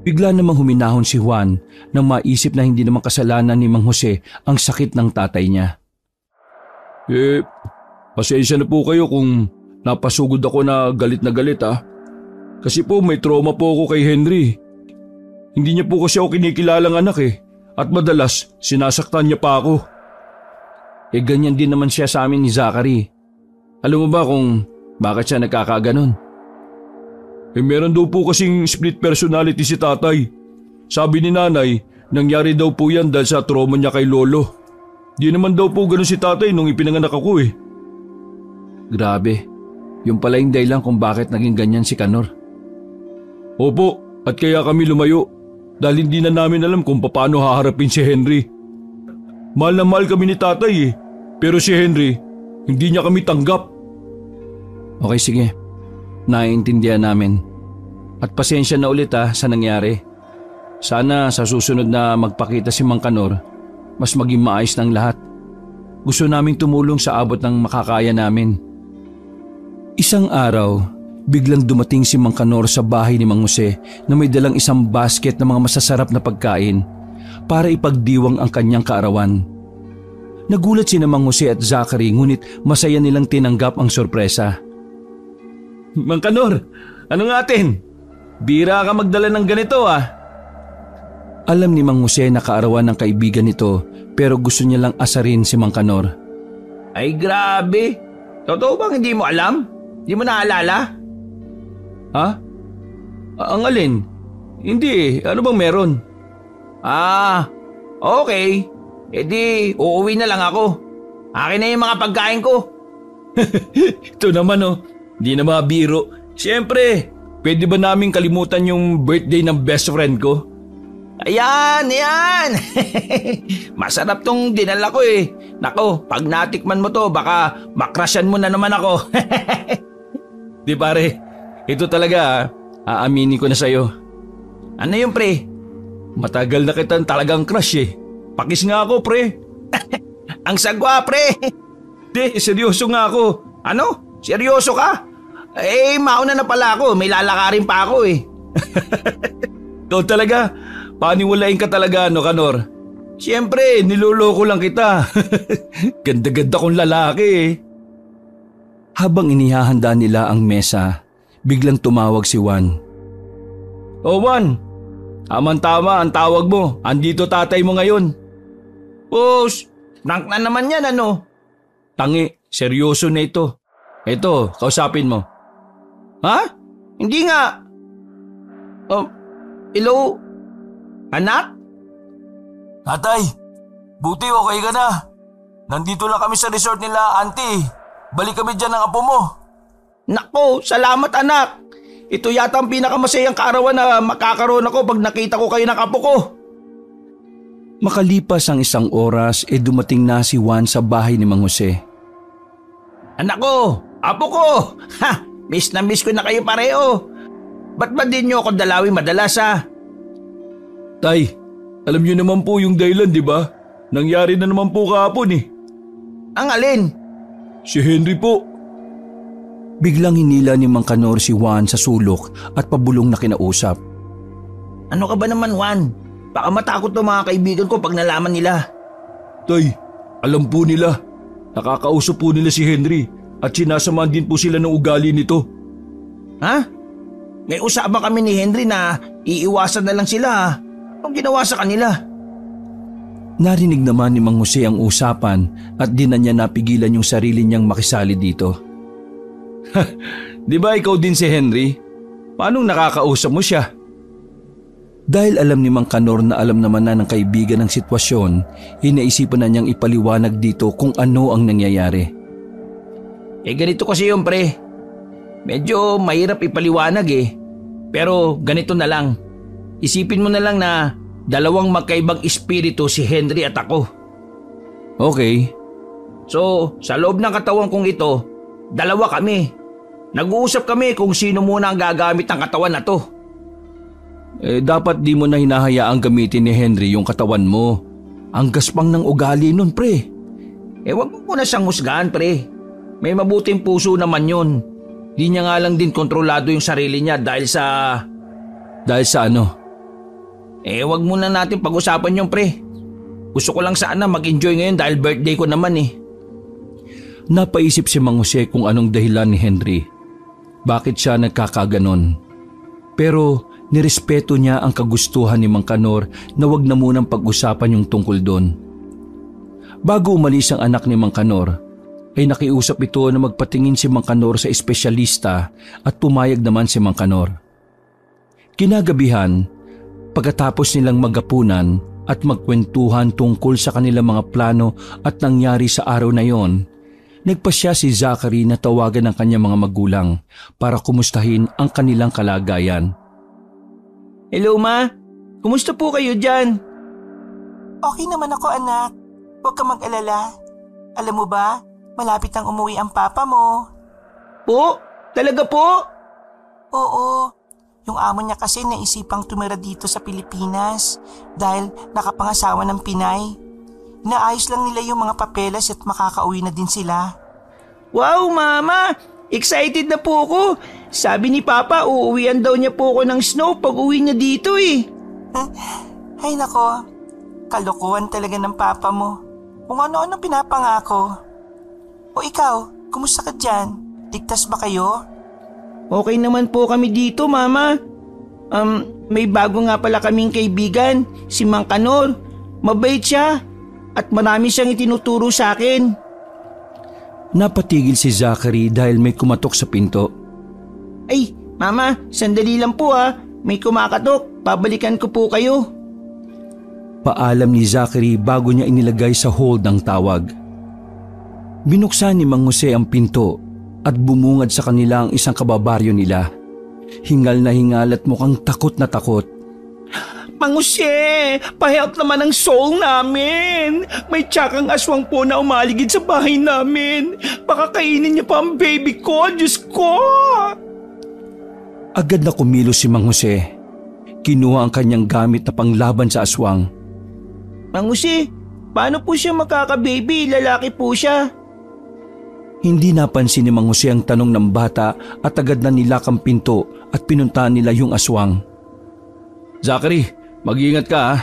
Bigla namang huminahon si Juan nang maisip na hindi naman kasalanan ni Mang Jose ang sakit ng tatay niya. Pasensya na po kayo kung napasugod ako na galit ha. Kasi po may trauma po ako kay Henry. Hindi niya po kasi ako kinikilalang anak eh. At madalas sinasaktan niya pa ako. Ganyan din naman siya sa amin ni Zachary. Alam mo ba kung bakit siya nagkakaganon? Meron daw po kasing split personality si tatay. Sabi ni nanay, nangyari daw po yan dahil sa trauma niya kay lolo. Di naman daw po ganun si tatay nung ipinanganak ako eh. Grabe, yung pala yung dahilan kung bakit naging ganyan si Kanor. Opo, at kaya kami lumayo dahil hindi na namin alam kung paano haharapin si Henry. Mahal na mahal kami ni tatay eh, pero si Henry, hindi niya kami tanggap. Okay, sige. Naiintindihan namin. At pasensya na ulit sa nangyari. Sana sa susunod na magpakita si Mang Kanor, mas maging maayos ng lahat. Gusto naming tumulong sa abot ng makakaya namin. Isang araw, biglang dumating si Mang Kanor sa bahay ni Mang Jose na may dalang isang basket ng mga masasarap na pagkain para ipagdiwang ang kanyang kaarawan. Nagulat si Mang Jose at Zachary ngunit masaya nilang tinanggap ang sorpresa. Mang Kanor, ano nga atin? Bira ka magdala ng ganito Alam ni Mang Jose na kaarawan ng kaibigan nito pero gusto niya lang asarin si Mang Kanor. Ay grabe, totoo bang hindi mo alam? Hindi mo naalala? Ha? Ang alin? Hindi ano bang meron? Okay. Di uuwi na lang ako. Akin na yung mga pagkain ko. Ito naman di na mabiro. Siyempre, pwede ba namin kalimutan yung birthday ng best friend ko? Ayan! Masarap tong dinala ko eh. Nako, pag natikman mo to, baka makrasyan mo na naman ako. Di pare, ito talaga aaminin ko na sa'yo. Ano yung pre? Matagal na kitang talagang crush eh. Pakis nga ako pre. Ang sagwa pre. Di, seryoso nga ako. Ano? Seryoso ka? Mauna na pala ako. May lalakarin pa ako eh. Ikaw talaga, paniwalain ka talaga Kanor. Siyempre, niloloko lang kita. Ganda-ganda kong lalaki eh. Habang inihahanda nila ang mesa, biglang tumawag si Juan. O Juan, tama ang tawag mo. Andito tatay mo ngayon. Boss, prank na naman yan ano? Tangi, seryoso na ito. Ito, kausapin mo. Ha? Hindi nga. Hello? Anak? Tatay, buti okay ka na. Nandito lang kami sa resort nila, auntie. Balik kami dyan ng apo mo. Nako, salamat anak. Ito yata ang pinakamasayang kaarawan na makakaroon ako pag nakita ko kayo ng apo ko. Makalipas ang 1 oras, dumating na si Juan sa bahay ni Mang Jose. Anak ko, apo ko. Ha, miss na miss ko na kayo pareho. Ba't ba din nyo ako dalawin madalas ha? Tay, alam niyo naman po yung dahilan, di ba? Nangyari na naman po kahapon eh. Ang alin? Si Henry po. Biglang hinila ni Mang Kanor si Juan sa sulok at pabulong na kinausap. Ano ka ba naman Juan? Baka matakot ng mga kaibigan ko pag nalaman nila. Tay, alam po nila. Nakakausap po nila si Henry at sinasamahan din po sila ng ugali nito. Ha? May usapan kami ni Henry na iiwasan na lang sila ha. Anong ginawa sa kanila? Narinig naman ni Mang Jose ang usapan at di na niya napigilan yung sarili niyang makisali dito. Di ba ikaw din si Henry? Paano nakakausap mo siya? Dahil alam ni Mang Kanor na alam naman na ng kaibigan ang sitwasyon, inaisipan na niyang ipaliwanag dito kung ano ang nangyayari. Ganito kasi yun pre. Medyo mahirap ipaliwanag eh. Pero ganito na lang. Isipin mo na lang na dalawang magkaibang espiritu si Henry at ako. Okay. So, sa loob ng katawan kong ito, dalawa kami. Nag-uusap kami kung sino muna ang gagamit ng katawan na to. Dapat di mo na hinahayaang gamitin ni Henry yung katawan mo. Ang gaspang ng ugali nun, pre. Wag mo muna siyang husgahan, pre. May mabuting puso naman yun. Di niya nga lang din kontrolado yung sarili niya dahil sa... Dahil sa ano? Wag muna natin pag-usapan yung pre. Gusto ko lang sana mag-enjoy ngayon dahil birthday ko naman eh. Napaisip si Mang Jose kung anong dahilan ni Henry. Bakit siya nagkakaganon? Pero nirespeto niya ang kagustuhan ni Mang Kanor na wag na munang pag-usapan yung tungkol doon. Bago umalis ang anak ni Mang Kanor, ay nakiusap ito na magpatingin si Mang Kanor sa espesyalista at pumayag naman si Mang Kanor. Kinagabihan, pagkatapos nilang magapunan at magkwentuhan tungkol sa kanilang mga plano at nangyari sa araw na yon, nagpasya si Zachary na tawagan ng kanyang mga magulang para kumustahin ang kanilang kalagayan. Hello ma, kumusta po kayo dyan? Okay naman ako anak, huwag ka mag-alala. Alam mo ba, malapit nang umuwi ang papa mo. Po? Talaga po? Oo, yung amo niya kasi naisipang tumira dito sa Pilipinas dahil nakapangasawa ng Pinay. Inaayos lang nila yung mga papeles at makakauwi na din sila. Wow mama, excited na po ako. Sabi ni Papa uuwian daw niya po ako ng snow pag uwi niya dito eh. Ay nako, kalokohan talaga ng papa mo. Kung ano-ano pinapangako. O ikaw, kumusta ka dyan? Ligtas ba kayo? Okay naman po kami dito mama. May bago nga pala kaming kaibigan, si Mang Kanor. Mabait siya at marami siyang itinuturo sa akin. Napatigil si Zachary dahil may kumatok sa pinto. Ay, mama, sandali lang po ha. May kumakatok, pabalikan ko po kayo. Paalam ni Zachary bago niya inilagay sa hold ang tawag. Binuksan ni Mang Jose ang pinto at bumungad sa kanila ang isang kababaryo nila. Hingal na hingal at mukhang takot na takot. Mang Jose, pahelp naman ang soul namin. May tsakang aswang po na umaligid sa bahay namin. Baka kainin niya pa ang baby ko, Diyos ko! Agad na kumilos si Mang Jose. Kinuha ang kanyang gamit na panglaban sa aswang. Mang Jose, paano po siya makaka-baby? Lalaki po siya. Hindi napansin ni Mang Jose ang tanong ng bata at agad na nilak ang pinto at pinuntahan nila yung aswang. Zachary, mag-iingat ka ha.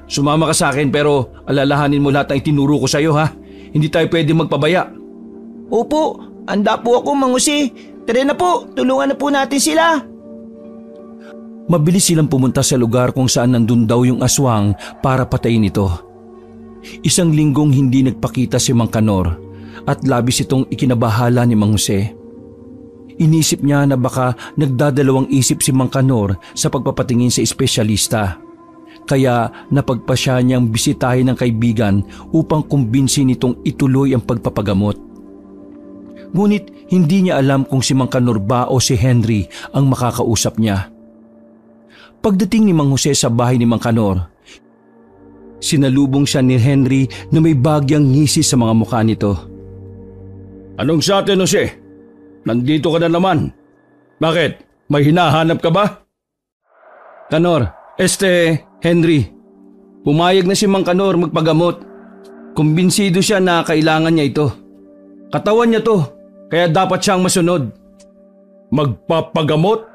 sumama ka sa akin pero alalahanin mo lahat ng itinuro ko sa'yo ha. Hindi tayo pwede magpabaya. Opo, handa po ako, Mang Jose. Tara na po, tulungan na po natin sila. Mabilis silang pumunta sa lugar kung saan nandun daw yung aswang para patayin ito. Isang linggong hindi nagpakita si Mang Kanor at labis itong ikinabahala ni Mang Jose. Inisip niya na baka nagdadalawang isip si Mang Kanor sa pagpapatingin sa espesyalista. Kaya napagpasya niyang bisitahin ng kaibigan upang kumbinsin nitong ituloy ang pagpapagamot. Ngunit hindi niya alam kung si Mang Kanor ba o si Henry ang makakausap niya. Pagdating ni Mang Jose sa bahay ni Mang Kanor, sinalubong siya ni Henry na may bagyang ngisi sa mga mukha nito. Anong sa atin, Jose? Nandito ka na naman. Bakit? May hinahanap ka ba? Kanor, Henry, pumayag na si Mang Kanor magpagamot. Kumbinsido siya na kailangan niya ito. Katawan niya to, kaya dapat siyang masunod. Magpapagamot?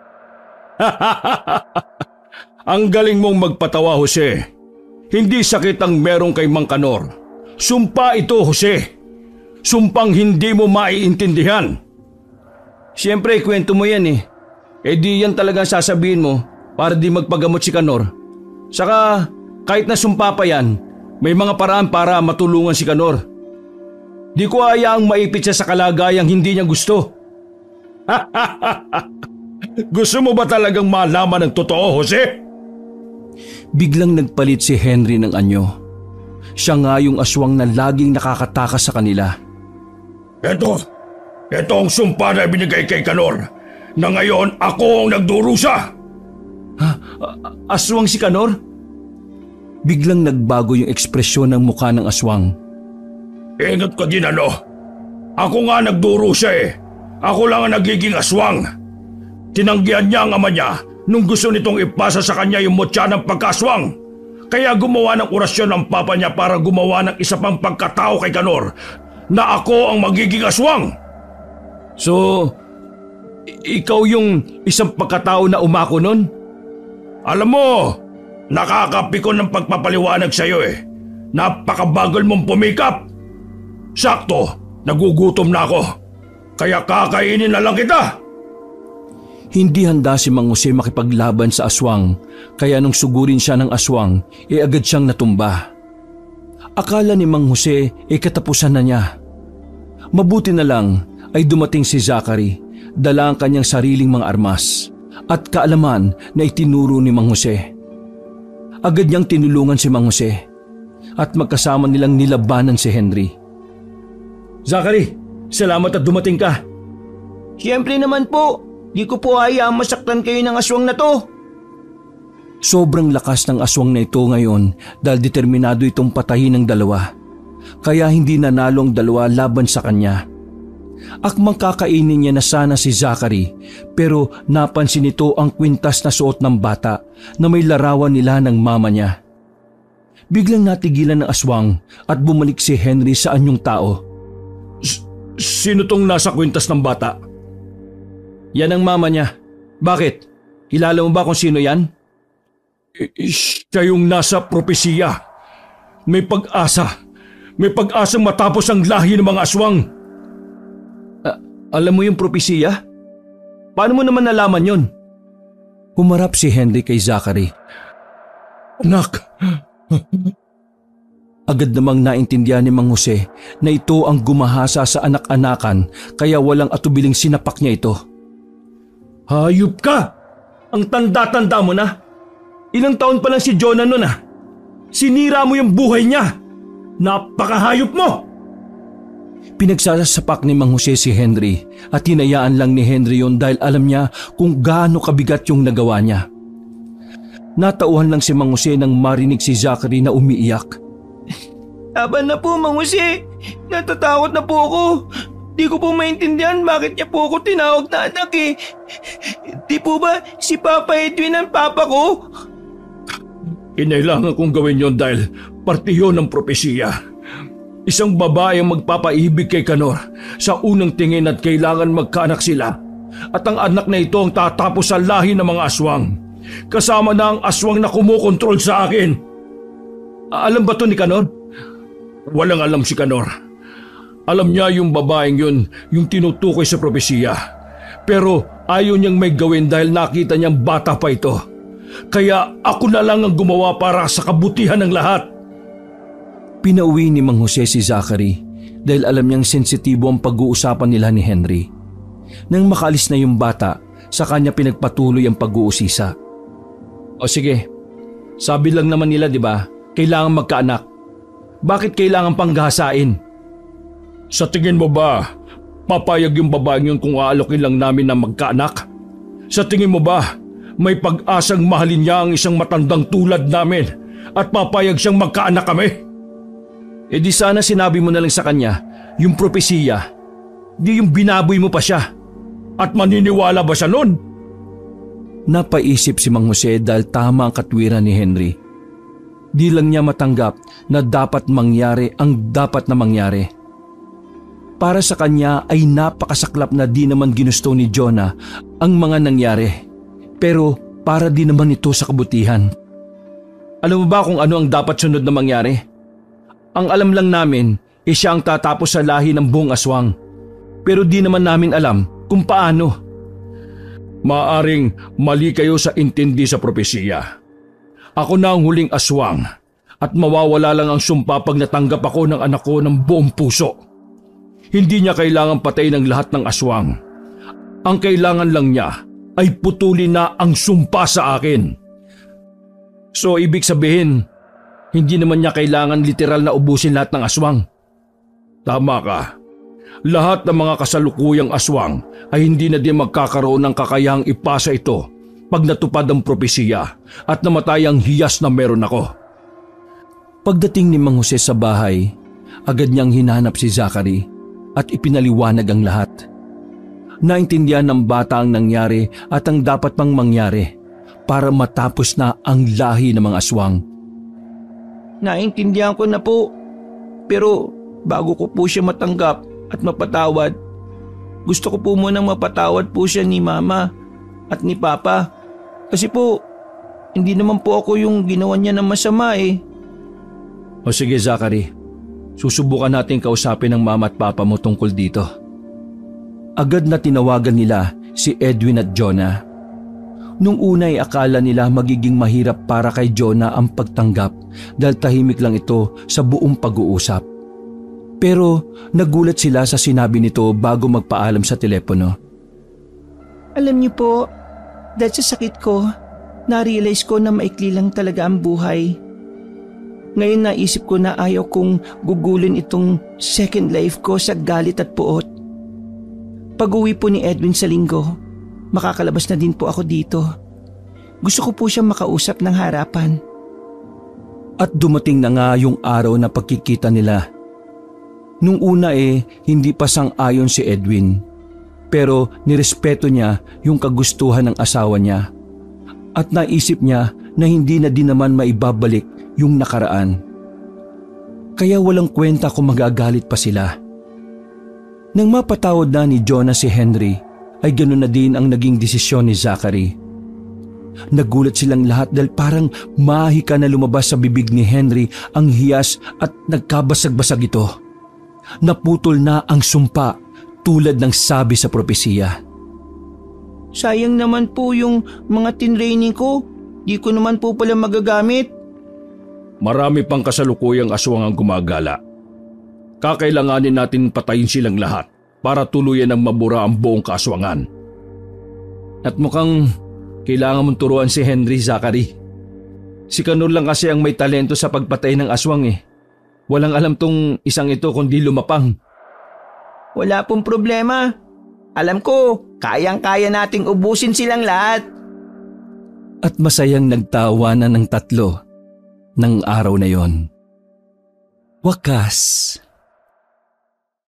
Ang galing mong magpatawa, Jose. Hindi sakit ang meron kay Mang Kanor. Sumpa ito, Jose. Sumpang hindi mo maiintindihan. Siyempre, kwento mo yan eh. Di yan talaga sasabihin mo para di magpagamot si Kanor. Saka, kahit na sumpa pa yan, may mga paraan para matulungan si Kanor. Di ko hayaang maipit siya sa kalagayang hindi niya gusto. Gusto mo ba talagang malaman ang totoo, Jose? Biglang nagpalit si Henry ng anyo. Siya nga yung aswang na laging nakakatakas sa kanila. Ito ang sumpa na binigay kay Kanor na ngayon ako ang nagdurusa. Aswang si Kanor? Biglang nagbago yung ekspresyon ng mukha ng aswang. Ingat ka din ano. Ako nga nagdurusa eh. Ako lang ang nagiging aswang. Tinanggihan niya ang ama niya nung gusto nitong ipasa sa kanya yung mutya ng pagkaswang. Kaya gumawa ng orasyon ang papa niya para gumawa ng isa pang pagkatao kay Kanor na ako ang magiging aswang. So, ikaw yung isang pagkatao na umako nun? Alam mo, nakakapikon ng pagpapaliwanag sa'yo eh. Napakabagal mong pumikap. Sakto, nagugutom na ako. Kaya kakainin na lang kita. Hindi handa si Mang Jose makipaglaban sa aswang, kaya nung sugurin siya ng aswang, agad siyang natumba. Akala ni Mang Jose katapusan na niya. Mabuti na lang ay dumating si Zachary, dala ang kanyang sariling mga armas at kaalaman na itinuro ni Mang Jose. Agad niyang tinulungan si Mang Jose at magkasama nilang nilabanan si Henry. Zachary, salamat at dumating ka. Siyempre naman po. Di ko po hayaang masaktan kayo ng aswang na to. Sobrang lakas ng aswang na ito ngayon dahil determinado itong patayin ng dalawa. Kaya hindi nanalo ang dalawa laban sa kanya. Akmang kakainin niya na sana si Zachary pero napansin nito ang kwintas na suot ng bata na may larawan nila ng mama niya. Biglang natigilan ng aswang at bumalik si Henry sa anyong tao. Sino tong nasa kwintas ng bata? Yan ang mama niya. Bakit? Kilala mo ba kung sino yan? Siya yung nasa propesiya. May pag-asa. May pag-asang matapos ang lahi ng mga aswang. Alam mo yung propesiya? Paano mo naman nalaman yon? Humarap si Henry kay Zachary. Anak! Agad namang naintindihan ni Mang Jose na ito ang gumahasa sa anak-anakan kaya walang atubiling sinapak niya ito. Hayop ka! Ang tanda-tanda mo na. Ilang taon pa lang si Jonah nun ah. Sinira mo yung buhay niya. Napakahayop mo! Pinagsasapak ni Mang Jose si Henry at hinayaan lang ni Henry yon dahil alam niya kung gaano kabigat yung nagawa niya. Natauhan lang si Mang Jose nang marinig si Zachary na umiiyak. Laban na po, Mang Jose. Natatakot na po ako. Di ko po maintindihan bakit niya po ako tinawag na anak eh. Di po ba si Papa Edwin ang papa ko? Kinailangan kong gawin yon dahil parte yon ng propesiya. Isang babae ang magpapaibig kay Kanor sa unang tingin at kailangan magkaanak sila. At ang anak na ito ang tatapos sa lahi ng mga aswang. Kasama na ang aswang na kumukontrol sa akin. Alam ba to ni Kanor? Walang alam si Kanor. Alam niya yung babaeng yun, yung tinutukoy sa propesiya. Pero ayaw niyang may gawin dahil nakita niyang bata pa ito. Kaya ako na lang ang gumawa para sa kabutihan ng lahat. Pinauwi ni Mang Jose si Zachary dahil alam niyang sensitibo ang pag-uusapan nila ni Henry. Nang makaalis na yung bata, sa kanya pinagpatuloy ang pag-uusisa. O sige, sabi lang naman nila, di ba, kailangan magkaanak. Bakit kailangan panggahasain? Sa tingin mo ba, papayag yung babaeng yun kung aalokin lang namin na magkaanak? Sa tingin mo ba, may pag-asang mahalin niya ang isang matandang tulad namin at papayag siyang magkaanak kami? E di sana sinabi mo na lang sa kanya yung propesiya. Di yung binaboy mo pa siya. At maniniwala ba siya nun? Napaisip si Mang Jose dahil tama ang katwiran ni Henry. Di lang niya matanggap na dapat mangyari ang dapat na mangyari. Para sa kanya ay napakasaklap na di naman ginusto ni Jonah ang mga nangyari. Pero para din naman ito sa kabutihan. Alam mo ba kung ano ang dapat sunod na mangyari? Ang alam lang namin ay siya ang tatapos sa lahi ng buong aswang. Pero di naman namin alam kung paano. Maaring mali kayo sa intindi sa propesiya. Ako na ang huling aswang at mawawala lang ang sumpa pag natanggap ako ng anak ko ng buong puso. Hindi niya kailangan patay ng lahat ng aswang. Ang kailangan lang niya ay putulin na ang sumpa sa akin. So ibig sabihin, hindi naman niya kailangan literal na ubusin lahat ng aswang. Tama ka. Lahat ng mga kasalukuyang aswang ay hindi na din magkakaroon ng kakayahang ipasa ito pag natupad ang propesiya at namatay ang hiyas na meron ako. Pagdating ni Mang Jose sa bahay, agad niyang hinanap si Zachary at ipinaliwanag ang lahat. Naintindihan ng bata ang nangyari at ang dapat pang mangyari para matapos na ang lahi ng mga aswang. Naintindihan ko na po. Pero bago ko po siya matanggap at mapatawad, gusto ko po munang mapatawad po siya ni Mama at ni Papa. Kasi po, hindi naman po ako yung ginawa niya ng masama eh. O sige Zachary, susubukan natin kausapin ng mama at papa mo tungkol dito. Agad na tinawagan nila si Edwin at Jonah. Nung una ay akala nila magiging mahirap para kay Jonah ang pagtanggap dahil tahimik lang ito sa buong pag-uusap. Pero nagulat sila sa sinabi nito bago magpaalam sa telepono. Alam niyo po, dahil sa sakit ko, na-realize ko na maikli lang talaga ang buhay. Ngayon naisip ko na ayaw kong gugulin itong second life ko sa galit at puot. Pag-uwi po ni Edwin sa linggo, makakalabas na din po ako dito. Gusto ko po siyang makausap ng harapan. At dumating na nga yung araw na pagkikita nila. Nung una hindi pa sang-ayon si Edwin. Pero nirespeto niya yung kagustuhan ng asawa niya. At naisip niya na hindi na din naman maibabalik yung nakaraan. Kaya walang kwenta kung magagalit pa sila. Nang mapatawad na ni Jonah si Henry, ay ganoon na din ang naging desisyon ni Zachary. Nagulat silang lahat dahil parang mahika na lumabas sa bibig ni Henry ang hiyas at nagkabasag-basag ito. Naputol na ang sumpa tulad ng sabi sa propesiya. Sayang naman po yung mga tinraining ko. Di ko naman po pala magagamit. Marami pang kasalukuyang aswang ang gumagala. Kakailanganin natin patayin silang lahat para tuluyan ng mabura ang buong kaaswangan. At mukhang kailangan mong turuan si Henry, Zachary. Si Kanor lang kasi ang may talento sa pagpatay ng aswang eh. Walang alam tong isang ito kundi lumapang. Wala pong problema. Alam ko, kayang-kaya nating ubusin silang lahat. At masayang nagtawanan ng tatlo ng araw na yon. Wakas.